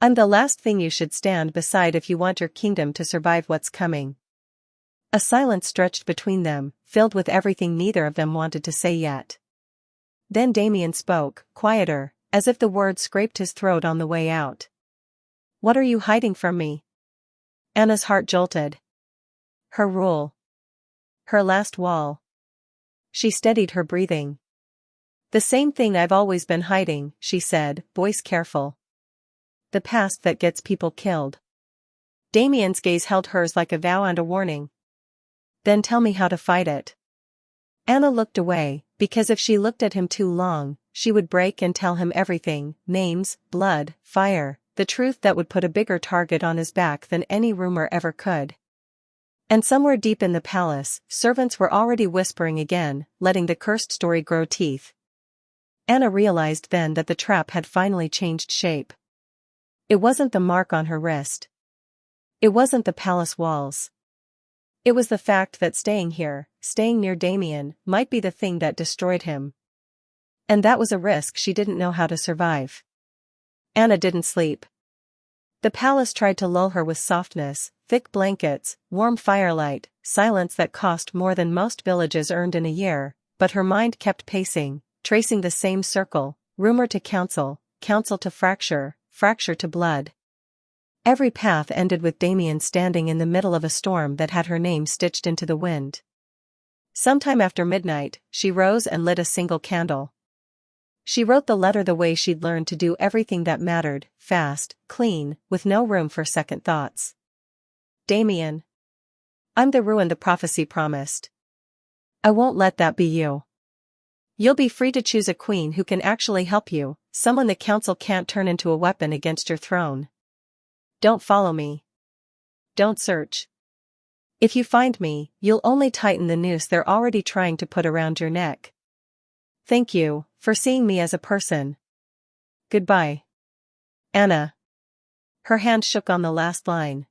I'm the last thing you should stand beside if you want your kingdom to survive what's coming. A silence stretched between them, filled with everything neither of them wanted to say yet. Then Damien spoke, quieter, as if the words scraped his throat on the way out. What are you hiding from me? Anna's heart jolted. Her rule. Her last wall. She steadied her breathing. The same thing I've always been hiding, she said, voice careful. The past that gets people killed. Damien's gaze held hers like a vow and a warning. Then tell me how to fight it. Anna looked away, because if she looked at him too long, she would break and tell him everything, names, blood, fire, the truth that would put a bigger target on his back than any rumor ever could. And somewhere deep in the palace, servants were already whispering again, letting the cursed story grow teeth. Anna realized then that the trap had finally changed shape. It wasn't the mark on her wrist. It wasn't the palace walls. It was the fact that staying here, staying near Damien, might be the thing that destroyed him. And that was a risk she didn't know how to survive. Anna didn't sleep. The palace tried to lull her with softness, thick blankets, warm firelight, silence that cost more than most villages earned in a year, but her mind kept pacing, tracing the same circle, rumor to council, council to fracture, fracture to blood. Every path ended with Damien standing in the middle of a storm that had her name stitched into the wind. Sometime after midnight, she rose and lit a single candle. She wrote the letter the way she'd learned to do everything that mattered, fast, clean, with no room for second thoughts. Damien. I'm the ruin the prophecy promised. I won't let that be you. You'll be free to choose a queen who can actually help you, someone the council can't turn into a weapon against your throne. Don't follow me. Don't search. If you find me, you'll only tighten the noose they're already trying to put around your neck. Thank you, for seeing me as a person. Goodbye. Anna. Her hand shook on the last line.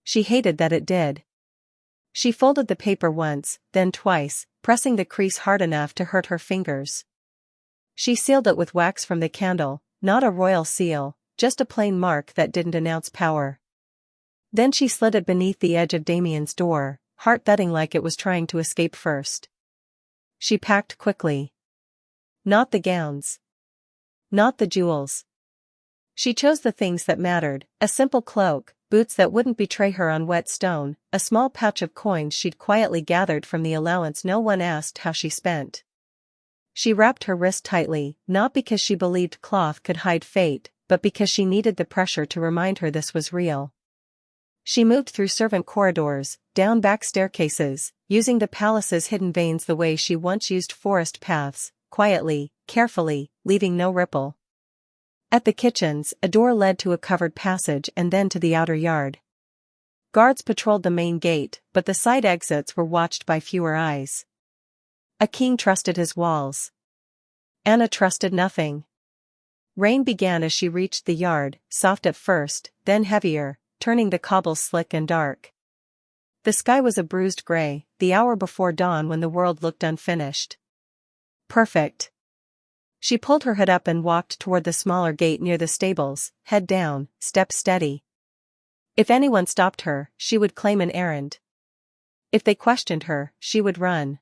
She hated that it did. She folded the paper once, then twice, pressing the crease hard enough to hurt her fingers. She sealed it with wax from the candle, not a royal seal, just a plain mark that didn't announce power. Then she slid it beneath the edge of Damien's door, heart thudding like it was trying to escape first. She packed quickly. Not the gowns. Not the jewels. She chose the things that mattered, a simple cloak, boots that wouldn't betray her on wet stone, a small pouch of coins she'd quietly gathered from the allowance no one asked how she spent. She wrapped her wrist tightly, not because she believed cloth could hide fate, but because she needed the pressure to remind her this was real. She moved through servant corridors, down back staircases, using the palace's hidden veins the way she once used forest paths, quietly, carefully, leaving no ripple. At the kitchens, a door led to a covered passage and then to the outer yard. Guards patrolled the main gate, but the side exits were watched by fewer eyes. A king trusted his walls. Anna trusted nothing. Rain began as she reached the yard, soft at first, then heavier, turning the cobbles slick and dark. The sky was a bruised gray, the hour before dawn when the world looked unfinished. Perfect. She pulled her hood up and walked toward the smaller gate near the stables, head down, step steady. If anyone stopped her, she would claim an errand. If they questioned her, she would run.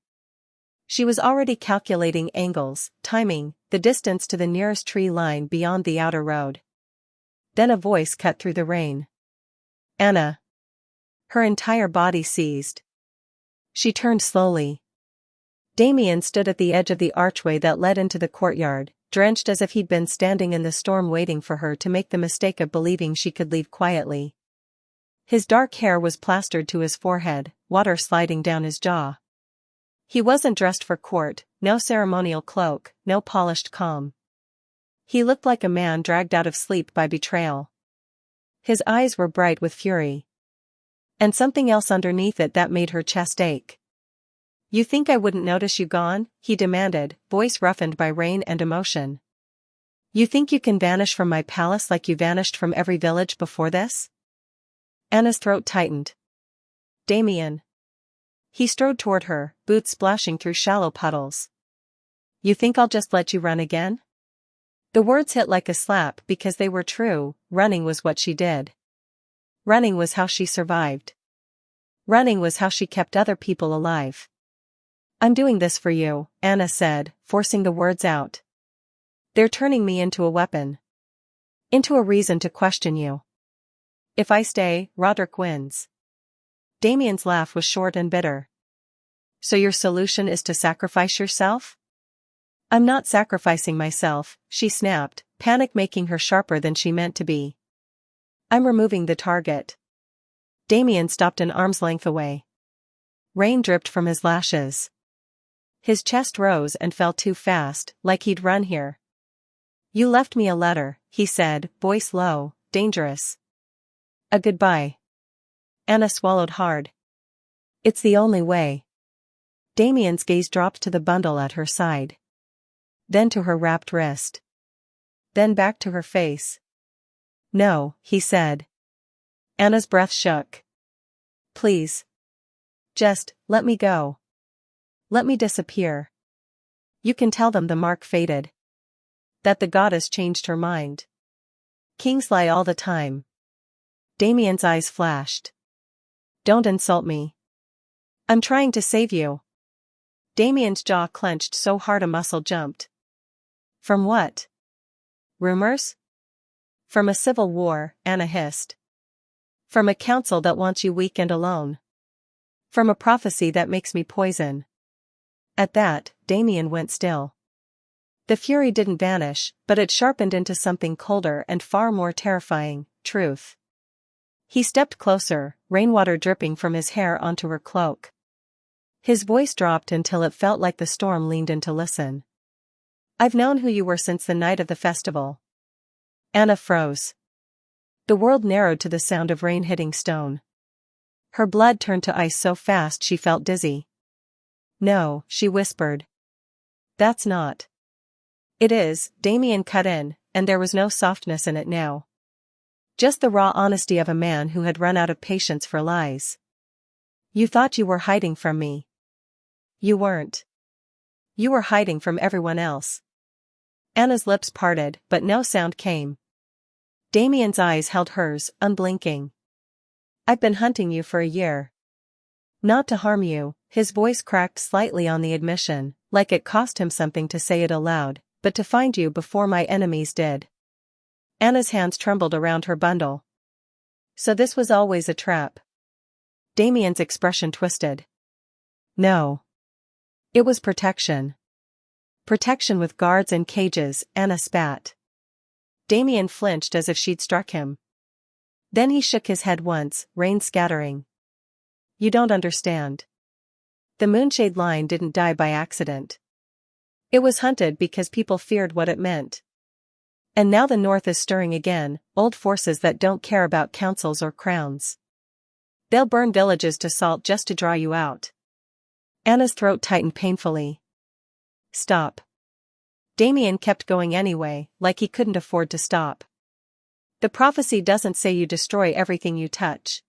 She was already calculating angles, timing, the distance to the nearest tree line beyond the outer road. Then a voice cut through the rain. Anna. Her entire body seized. She turned slowly. Damien stood at the edge of the archway that led into the courtyard, drenched as if he'd been standing in the storm waiting for her to make the mistake of believing she could leave quietly. His dark hair was plastered to his forehead, water sliding down his jaw. He wasn't dressed for court, no ceremonial cloak, no polished calm. He looked like a man dragged out of sleep by betrayal. His eyes were bright with fury. And something else underneath it that made her chest ache. You think I wouldn't notice you gone? He demanded, voice roughened by rain and emotion. You think you can vanish from my palace like you vanished from every village before this? Anna's throat tightened. Damien. He strode toward her, boots splashing through shallow puddles. You think I'll just let you run again? The words hit like a slap because they were true. Running was what she did. Running was how she survived. Running was how she kept other people alive. I'm doing this for you, Anna said, forcing the words out. They're turning me into a weapon. Into a reason to question you. If I stay, Roderick wins. Damien's laugh was short and bitter. So your solution is to sacrifice yourself? I'm not sacrificing myself, she snapped, panic making her sharper than she meant to be. I'm removing the target. Damien stopped an arm's length away. Rain dripped from his lashes. His chest rose and fell too fast, like he'd run here. You left me a letter, he said, voice low, dangerous. A goodbye. Anna swallowed hard. It's the only way. Damien's gaze dropped to the bundle at her side. Then to her wrapped wrist. Then back to her face. No, he said. Anna's breath shook. Please. Just, let me go. Let me disappear. You can tell them the mark faded. That the goddess changed her mind. Kings lie all the time. Damien's eyes flashed. Don't insult me. I'm trying to save you. Damien's jaw clenched so hard a muscle jumped. From what? Rumors? From a civil war, Anna hissed. From a council that wants you weak and alone. From a prophecy that makes me poison. At that, Damien went still. The fury didn't vanish, but it sharpened into something colder and far more terrifying, truth. He stepped closer, rainwater dripping from his hair onto her cloak. His voice dropped until it felt like the storm leaned in to listen. I've known who you were since the night of the festival. Anna froze. The world narrowed to the sound of rain hitting stone. Her blood turned to ice so fast she felt dizzy. No, she whispered. That's not. It is, Damien cut in, and there was no softness in it now. Just the raw honesty of a man who had run out of patience for lies. You thought you were hiding from me. You weren't. You were hiding from everyone else. Anna's lips parted, but no sound came. Damien's eyes held hers, unblinking. I've been hunting you for a year. Not to harm you, his voice cracked slightly on the admission, like it cost him something to say it aloud, but to find you before my enemies did. Anna's hands trembled around her bundle. So this was always a trap. Damien's expression twisted. No. It was protection. Protection with guards and cages, Anna spat. Damien flinched as if she'd struck him. Then he shook his head once, rain scattering. You don't understand. The moonshade line didn't die by accident. It was hunted because people feared what it meant. And now the North is stirring again, old forces that don't care about councils or crowns. They'll burn villages to salt just to draw you out. Anna's throat tightened painfully. Stop. Damien kept going anyway, like he couldn't afford to stop. The prophecy doesn't say you destroy everything you touch.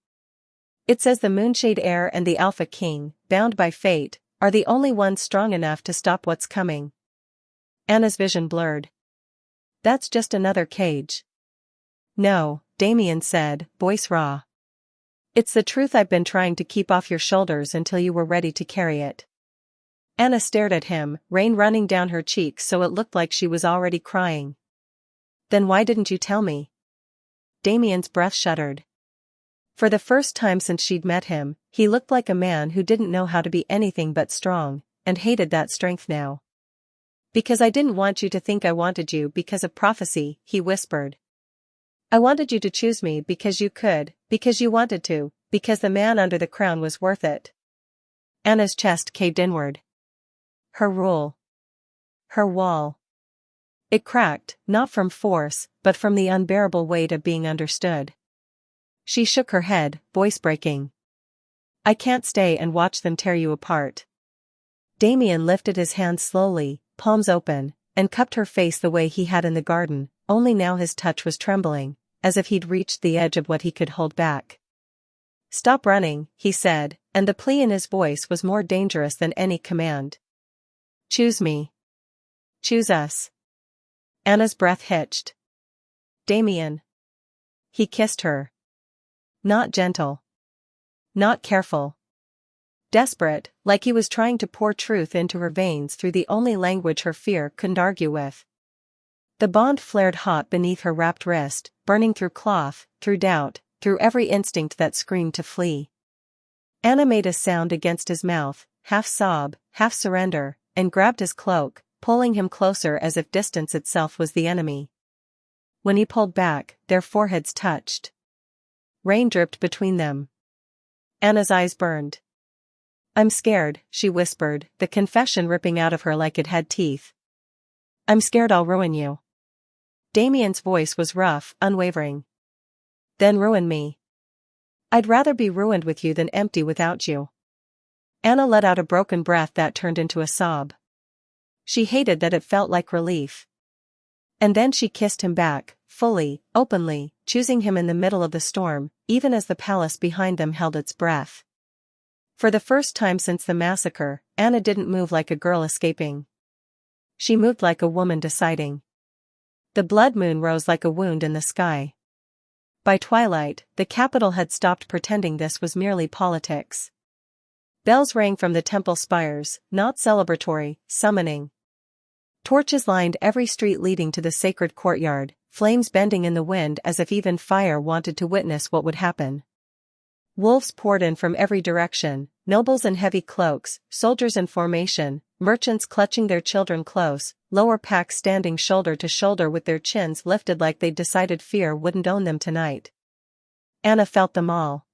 It says the Moonshade Heir and the Alpha King, bound by fate, are the only ones strong enough to stop what's coming. Anna's vision blurred. That's just another cage. No, Damien said, voice raw. It's the truth I've been trying to keep off your shoulders until you were ready to carry it. Anna stared at him, rain running down her cheeks so it looked like she was already crying. Then why didn't you tell me? Damien's breath shuddered. For the first time since she'd met him, he looked like a man who didn't know how to be anything but strong, and hated that strength now. Because I didn't want you to think I wanted you because of prophecy, he whispered. I wanted you to choose me because you could, because you wanted to, because the man under the crown was worth it. Anna's chest caved inward. Her rule. Her wall. It cracked, not from force, but from the unbearable weight of being understood. She shook her head, voice breaking. I can't stay and watch them tear you apart. Damien lifted his hands slowly, palms open, and cupped her face the way he had in the garden, only now his touch was trembling, as if he'd reached the edge of what he could hold back. Stop running, he said, and the plea in his voice was more dangerous than any command. Choose me. Choose us. Anna's breath hitched. Damien. He kissed her. Not gentle. Not careful. Desperate, like he was trying to pour truth into her veins through the only language her fear couldn't argue with. The bond flared hot beneath her wrapped wrist, burning through cloth, through doubt, through every instinct that screamed to flee. Anna made a sound against his mouth, half sob, half surrender, and grabbed his cloak, pulling him closer as if distance itself was the enemy. When he pulled back, their foreheads touched. Rain dripped between them. Anna's eyes burned. "I'm scared," she whispered, the confession ripping out of her like it had teeth. "I'm scared I'll ruin you." Damien's voice was rough, unwavering. "Then ruin me. I'd rather be ruined with you than empty without you." Anna let out a broken breath that turned into a sob. She hated that it felt like relief. And then she kissed him back, fully, openly, choosing him in the middle of the storm, even as the palace behind them held its breath. For the first time since the massacre, Anna didn't move like a girl escaping. She moved like a woman deciding. The blood moon rose like a wound in the sky. By twilight, the capital had stopped pretending this was merely politics. Bells rang from the temple spires, not celebratory, summoning. Torches lined every street leading to the sacred courtyard, flames bending in the wind as if even fire wanted to witness what would happen. Wolves poured in from every direction, nobles in heavy cloaks, soldiers in formation, merchants clutching their children close, lower packs standing shoulder to shoulder with their chins lifted like they'd decided fear wouldn't own them tonight. Anna felt them all.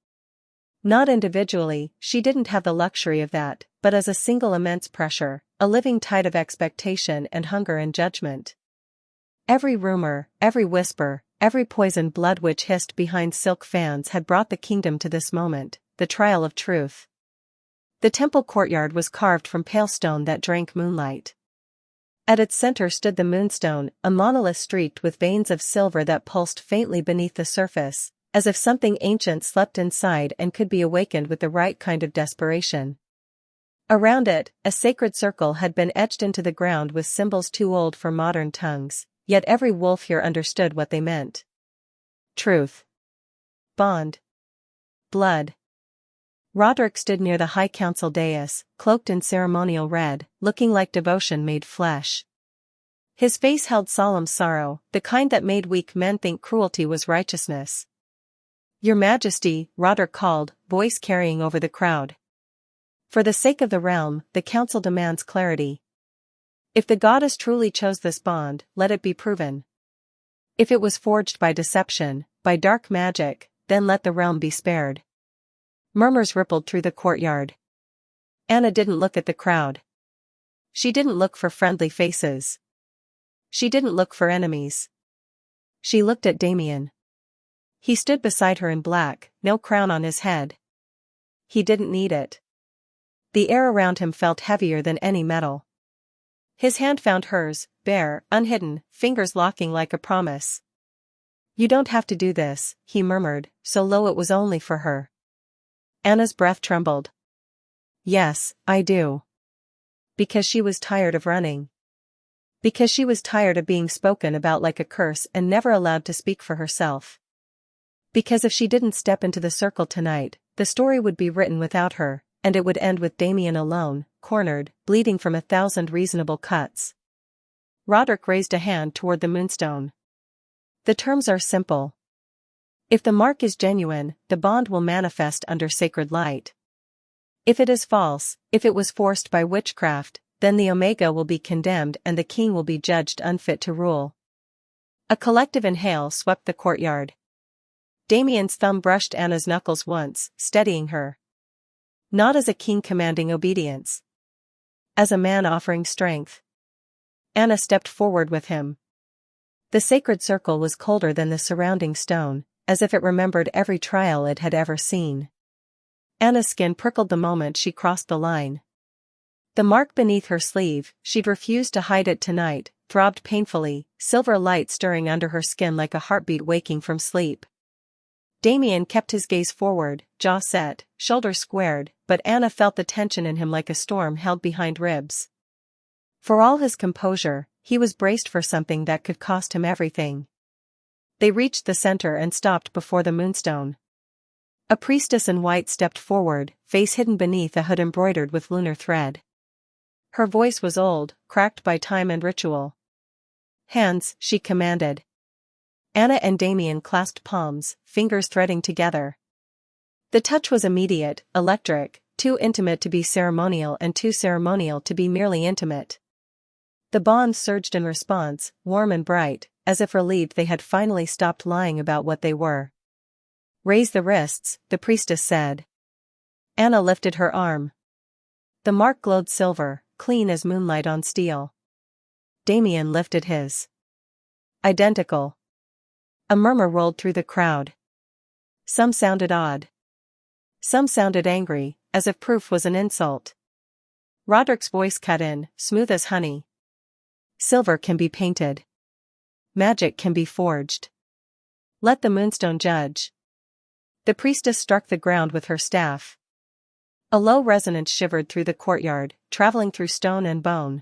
Not individually, she didn't have the luxury of that, but as a single immense pressure, a living tide of expectation and hunger and judgment. Every rumor, every whisper, every poisoned blood which hissed behind silk fans had brought the kingdom to this moment, the trial of truth. The temple courtyard was carved from pale stone that drank moonlight. At its center stood the moonstone, a monolith streaked with veins of silver that pulsed faintly beneath the surface, as if something ancient slept inside and could be awakened with the right kind of desperation. Around it, a sacred circle had been etched into the ground with symbols too old for modern tongues, yet every wolf here understood what they meant. Truth. Bond. Blood. Roderick stood near the high council dais, cloaked in ceremonial red, looking like devotion made flesh. His face held solemn sorrow, the kind that made weak men think cruelty was righteousness. "Your Majesty," Roderick called, voice carrying over the crowd. "For the sake of the realm, the council demands clarity. If the goddess truly chose this bond, let it be proven. If it was forged by deception, by dark magic, then let the realm be spared." Murmurs rippled through the courtyard. Anna didn't look at the crowd. She didn't look for friendly faces. She didn't look for enemies. She looked at Damien. He stood beside her in black, no crown on his head. He didn't need it. The air around him felt heavier than any metal. His hand found hers, bare, unhidden, fingers locking like a promise. "You don't have to do this," he murmured, so low it was only for her. Anna's breath trembled. "Yes, I do." Because she was tired of running. Because she was tired of being spoken about like a curse and never allowed to speak for herself. Because if she didn't step into the circle tonight, the story would be written without her, and it would end with Damien alone, cornered, bleeding from 1,000 reasonable cuts. Roderick raised a hand toward the moonstone. "The terms are simple. If the mark is genuine, the bond will manifest under sacred light. If it is false, if it was forced by witchcraft, then the Omega will be condemned and the king will be judged unfit to rule." A collective inhale swept the courtyard. Damien's thumb brushed Anna's knuckles once, steadying her. Not as a king commanding obedience. As a man offering strength. Anna stepped forward with him. The sacred circle was colder than the surrounding stone, as if it remembered every trial it had ever seen. Anna's skin prickled the moment she crossed the line. The mark beneath her sleeve, she'd refused to hide it tonight, throbbed painfully, silver light stirring under her skin like a heartbeat waking from sleep. Damien kept his gaze forward, jaw set, shoulders squared, but Anna felt the tension in him like a storm held behind ribs. For all his composure, he was braced for something that could cost him everything. They reached the center and stopped before the moonstone. A priestess in white stepped forward, face hidden beneath a hood embroidered with lunar thread. Her voice was old, cracked by time and ritual. "Hands," she commanded. Anna and Damien clasped palms, fingers threading together. The touch was immediate, electric, too intimate to be ceremonial and too ceremonial to be merely intimate. The bond surged in response, warm and bright, as if relieved they had finally stopped lying about what they were. "Raise the wrists," the priestess said. Anna lifted her arm. The mark glowed silver, clean as moonlight on steel. Damien lifted his. Identical. A murmur rolled through the crowd. Some sounded odd. Some sounded angry, as if proof was an insult. Roderick's voice cut in, smooth as honey. "Silver can be painted. Magic can be forged. Let the moonstone judge." The priestess struck the ground with her staff. A low resonance shivered through the courtyard, traveling through stone and bone.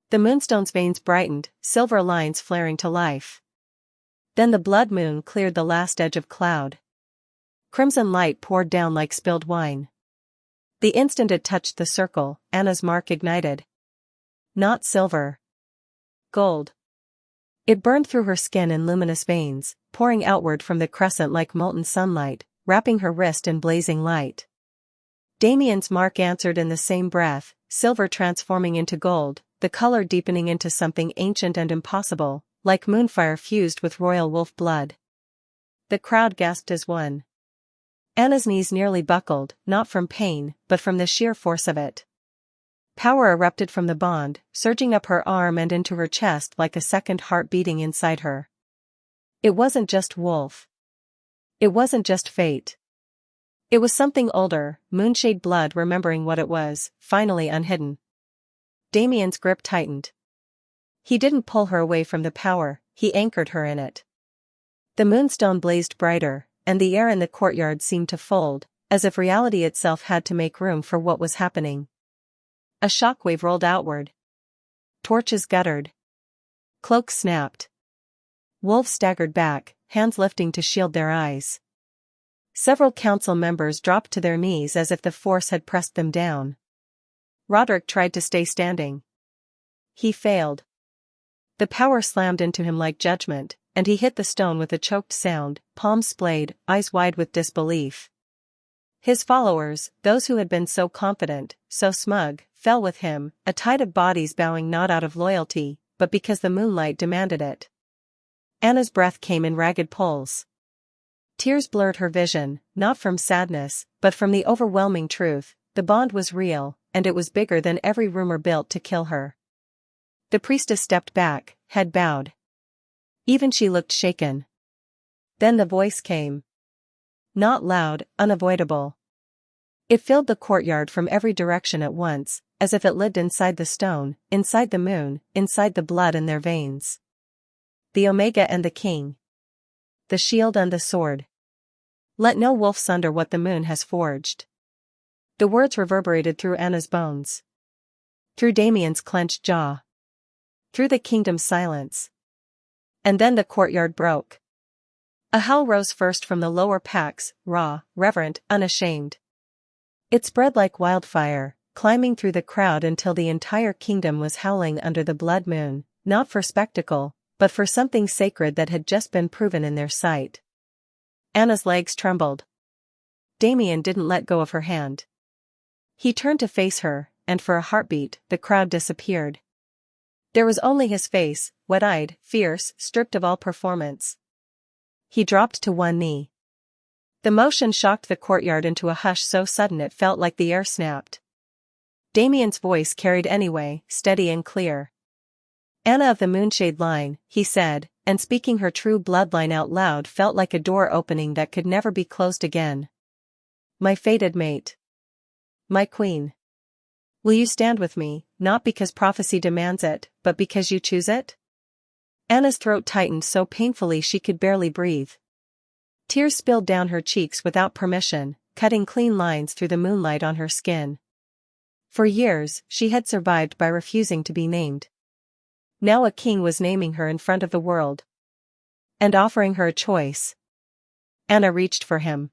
The moonstone's veins brightened, silver lines flaring to life. Then the blood moon cleared the last edge of cloud. Crimson light poured down like spilled wine. The instant it touched the circle, Anna's mark ignited. Not silver. Gold. It burned through her skin in luminous veins, pouring outward from the crescent like molten sunlight, wrapping her wrist in blazing light. Damien's mark answered in the same breath, silver transforming into gold, the color deepening into something ancient and impossible, like moonfire fused with royal wolf blood. The crowd gasped as one. Anna's knees nearly buckled, not from pain, but from the sheer force of it. Power erupted from the bond, surging up her arm and into her chest like a second heart beating inside her. It wasn't just wolf. It wasn't just fate. It was something older, moonshade blood remembering what it was, finally unhidden. Damien's grip tightened. He didn't pull her away from the power, he anchored her in it. The moonstone blazed brighter, and the air in the courtyard seemed to fold, as if reality itself had to make room for what was happening. A shockwave rolled outward. Torches guttered. Cloaks snapped. Wolves staggered back, hands lifting to shield their eyes. Several council members dropped to their knees as if the force had pressed them down. Roderick tried to stay standing. He failed. The power slammed into him like judgment, and he hit the stone with a choked sound, palms splayed, eyes wide with disbelief. His followers, those who had been so confident, so smug, fell with him, a tide of bodies bowing not out of loyalty, but because the moonlight demanded it. Anna's breath came in ragged pulls. Tears blurred her vision, not from sadness, but from the overwhelming truth. The bond was real, and it was bigger than every rumor built to kill her. The priestess stepped back, head bowed. Even she looked shaken. Then the voice came. Not loud, unavoidable. It filled the courtyard from every direction at once, as if it lived inside the stone, inside the moon, inside the blood in their veins. The Omega and the King. The shield and the sword. Let no wolf sunder what the moon has forged. The words reverberated through Anna's bones. Through Damien's clenched jaw. Through the kingdom's silence. And then the courtyard broke. A howl rose first from the lower packs, raw, reverent, unashamed. It spread like wildfire, climbing through the crowd until the entire kingdom was howling under the blood moon, not for spectacle, but for something sacred that had just been proven in their sight. Anna's legs trembled. Damien didn't let go of her hand. He turned to face her, and for a heartbeat, the crowd disappeared. There was only his face, wet-eyed, fierce, stripped of all performance. He dropped to one knee. The motion shocked the courtyard into a hush so sudden it felt like the air snapped. Damien's voice carried anyway, steady and clear. Anna of the Moonshade line, he said, and speaking her true bloodline out loud felt like a door opening that could never be closed again. My fated mate. My queen. Will you stand with me, not because prophecy demands it, but because you choose it? Anna's throat tightened so painfully she could barely breathe. Tears spilled down her cheeks without permission, cutting clean lines through the moonlight on her skin. For years, she had survived by refusing to be named. Now a king was naming her in front of the world. And offering her a choice. Anna reached for him.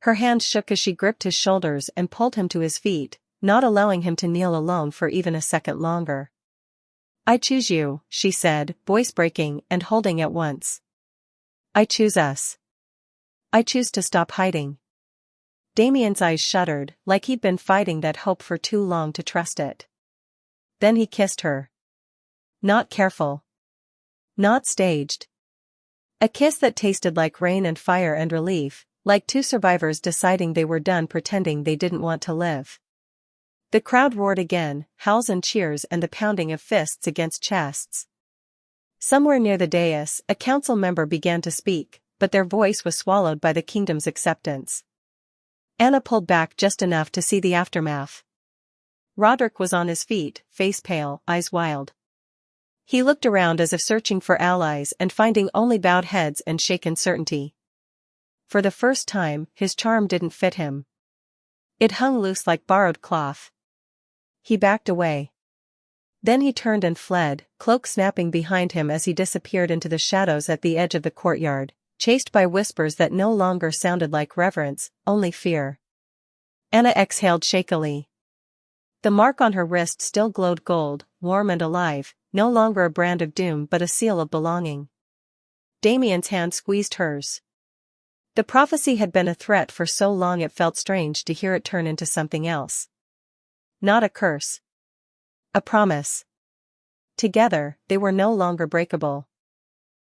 Her hand shook as she gripped his shoulders and pulled him to his feet, not allowing him to kneel alone for even a second longer. "I choose you," she said, voice breaking and holding at once. "I choose us. I choose to stop hiding." Damien's eyes shuddered, like he'd been fighting that hope for too long to trust it. Then he kissed her. Not careful. Not staged. A kiss that tasted like rain and fire and relief, like two survivors deciding they were done pretending they didn't want to live. The crowd roared again, howls and cheers and the pounding of fists against chests. Somewhere near the dais, a council member began to speak, but their voice was swallowed by the kingdom's acceptance. Anna pulled back just enough to see the aftermath. Roderick was on his feet, face pale, eyes wild. He looked around as if searching for allies and finding only bowed heads and shaken certainty. For the first time, his charm didn't fit him. It hung loose like borrowed cloth. He backed away. Then he turned and fled, cloak snapping behind him as he disappeared into the shadows at the edge of the courtyard, chased by whispers that no longer sounded like reverence, only fear. Anna exhaled shakily. The mark on her wrist still glowed gold, warm and alive, no longer a brand of doom but a seal of belonging. Damien's hand squeezed hers. The prophecy had been a threat for so long it felt strange to hear it turn into something else. Not a curse. A promise. Together, they were no longer breakable.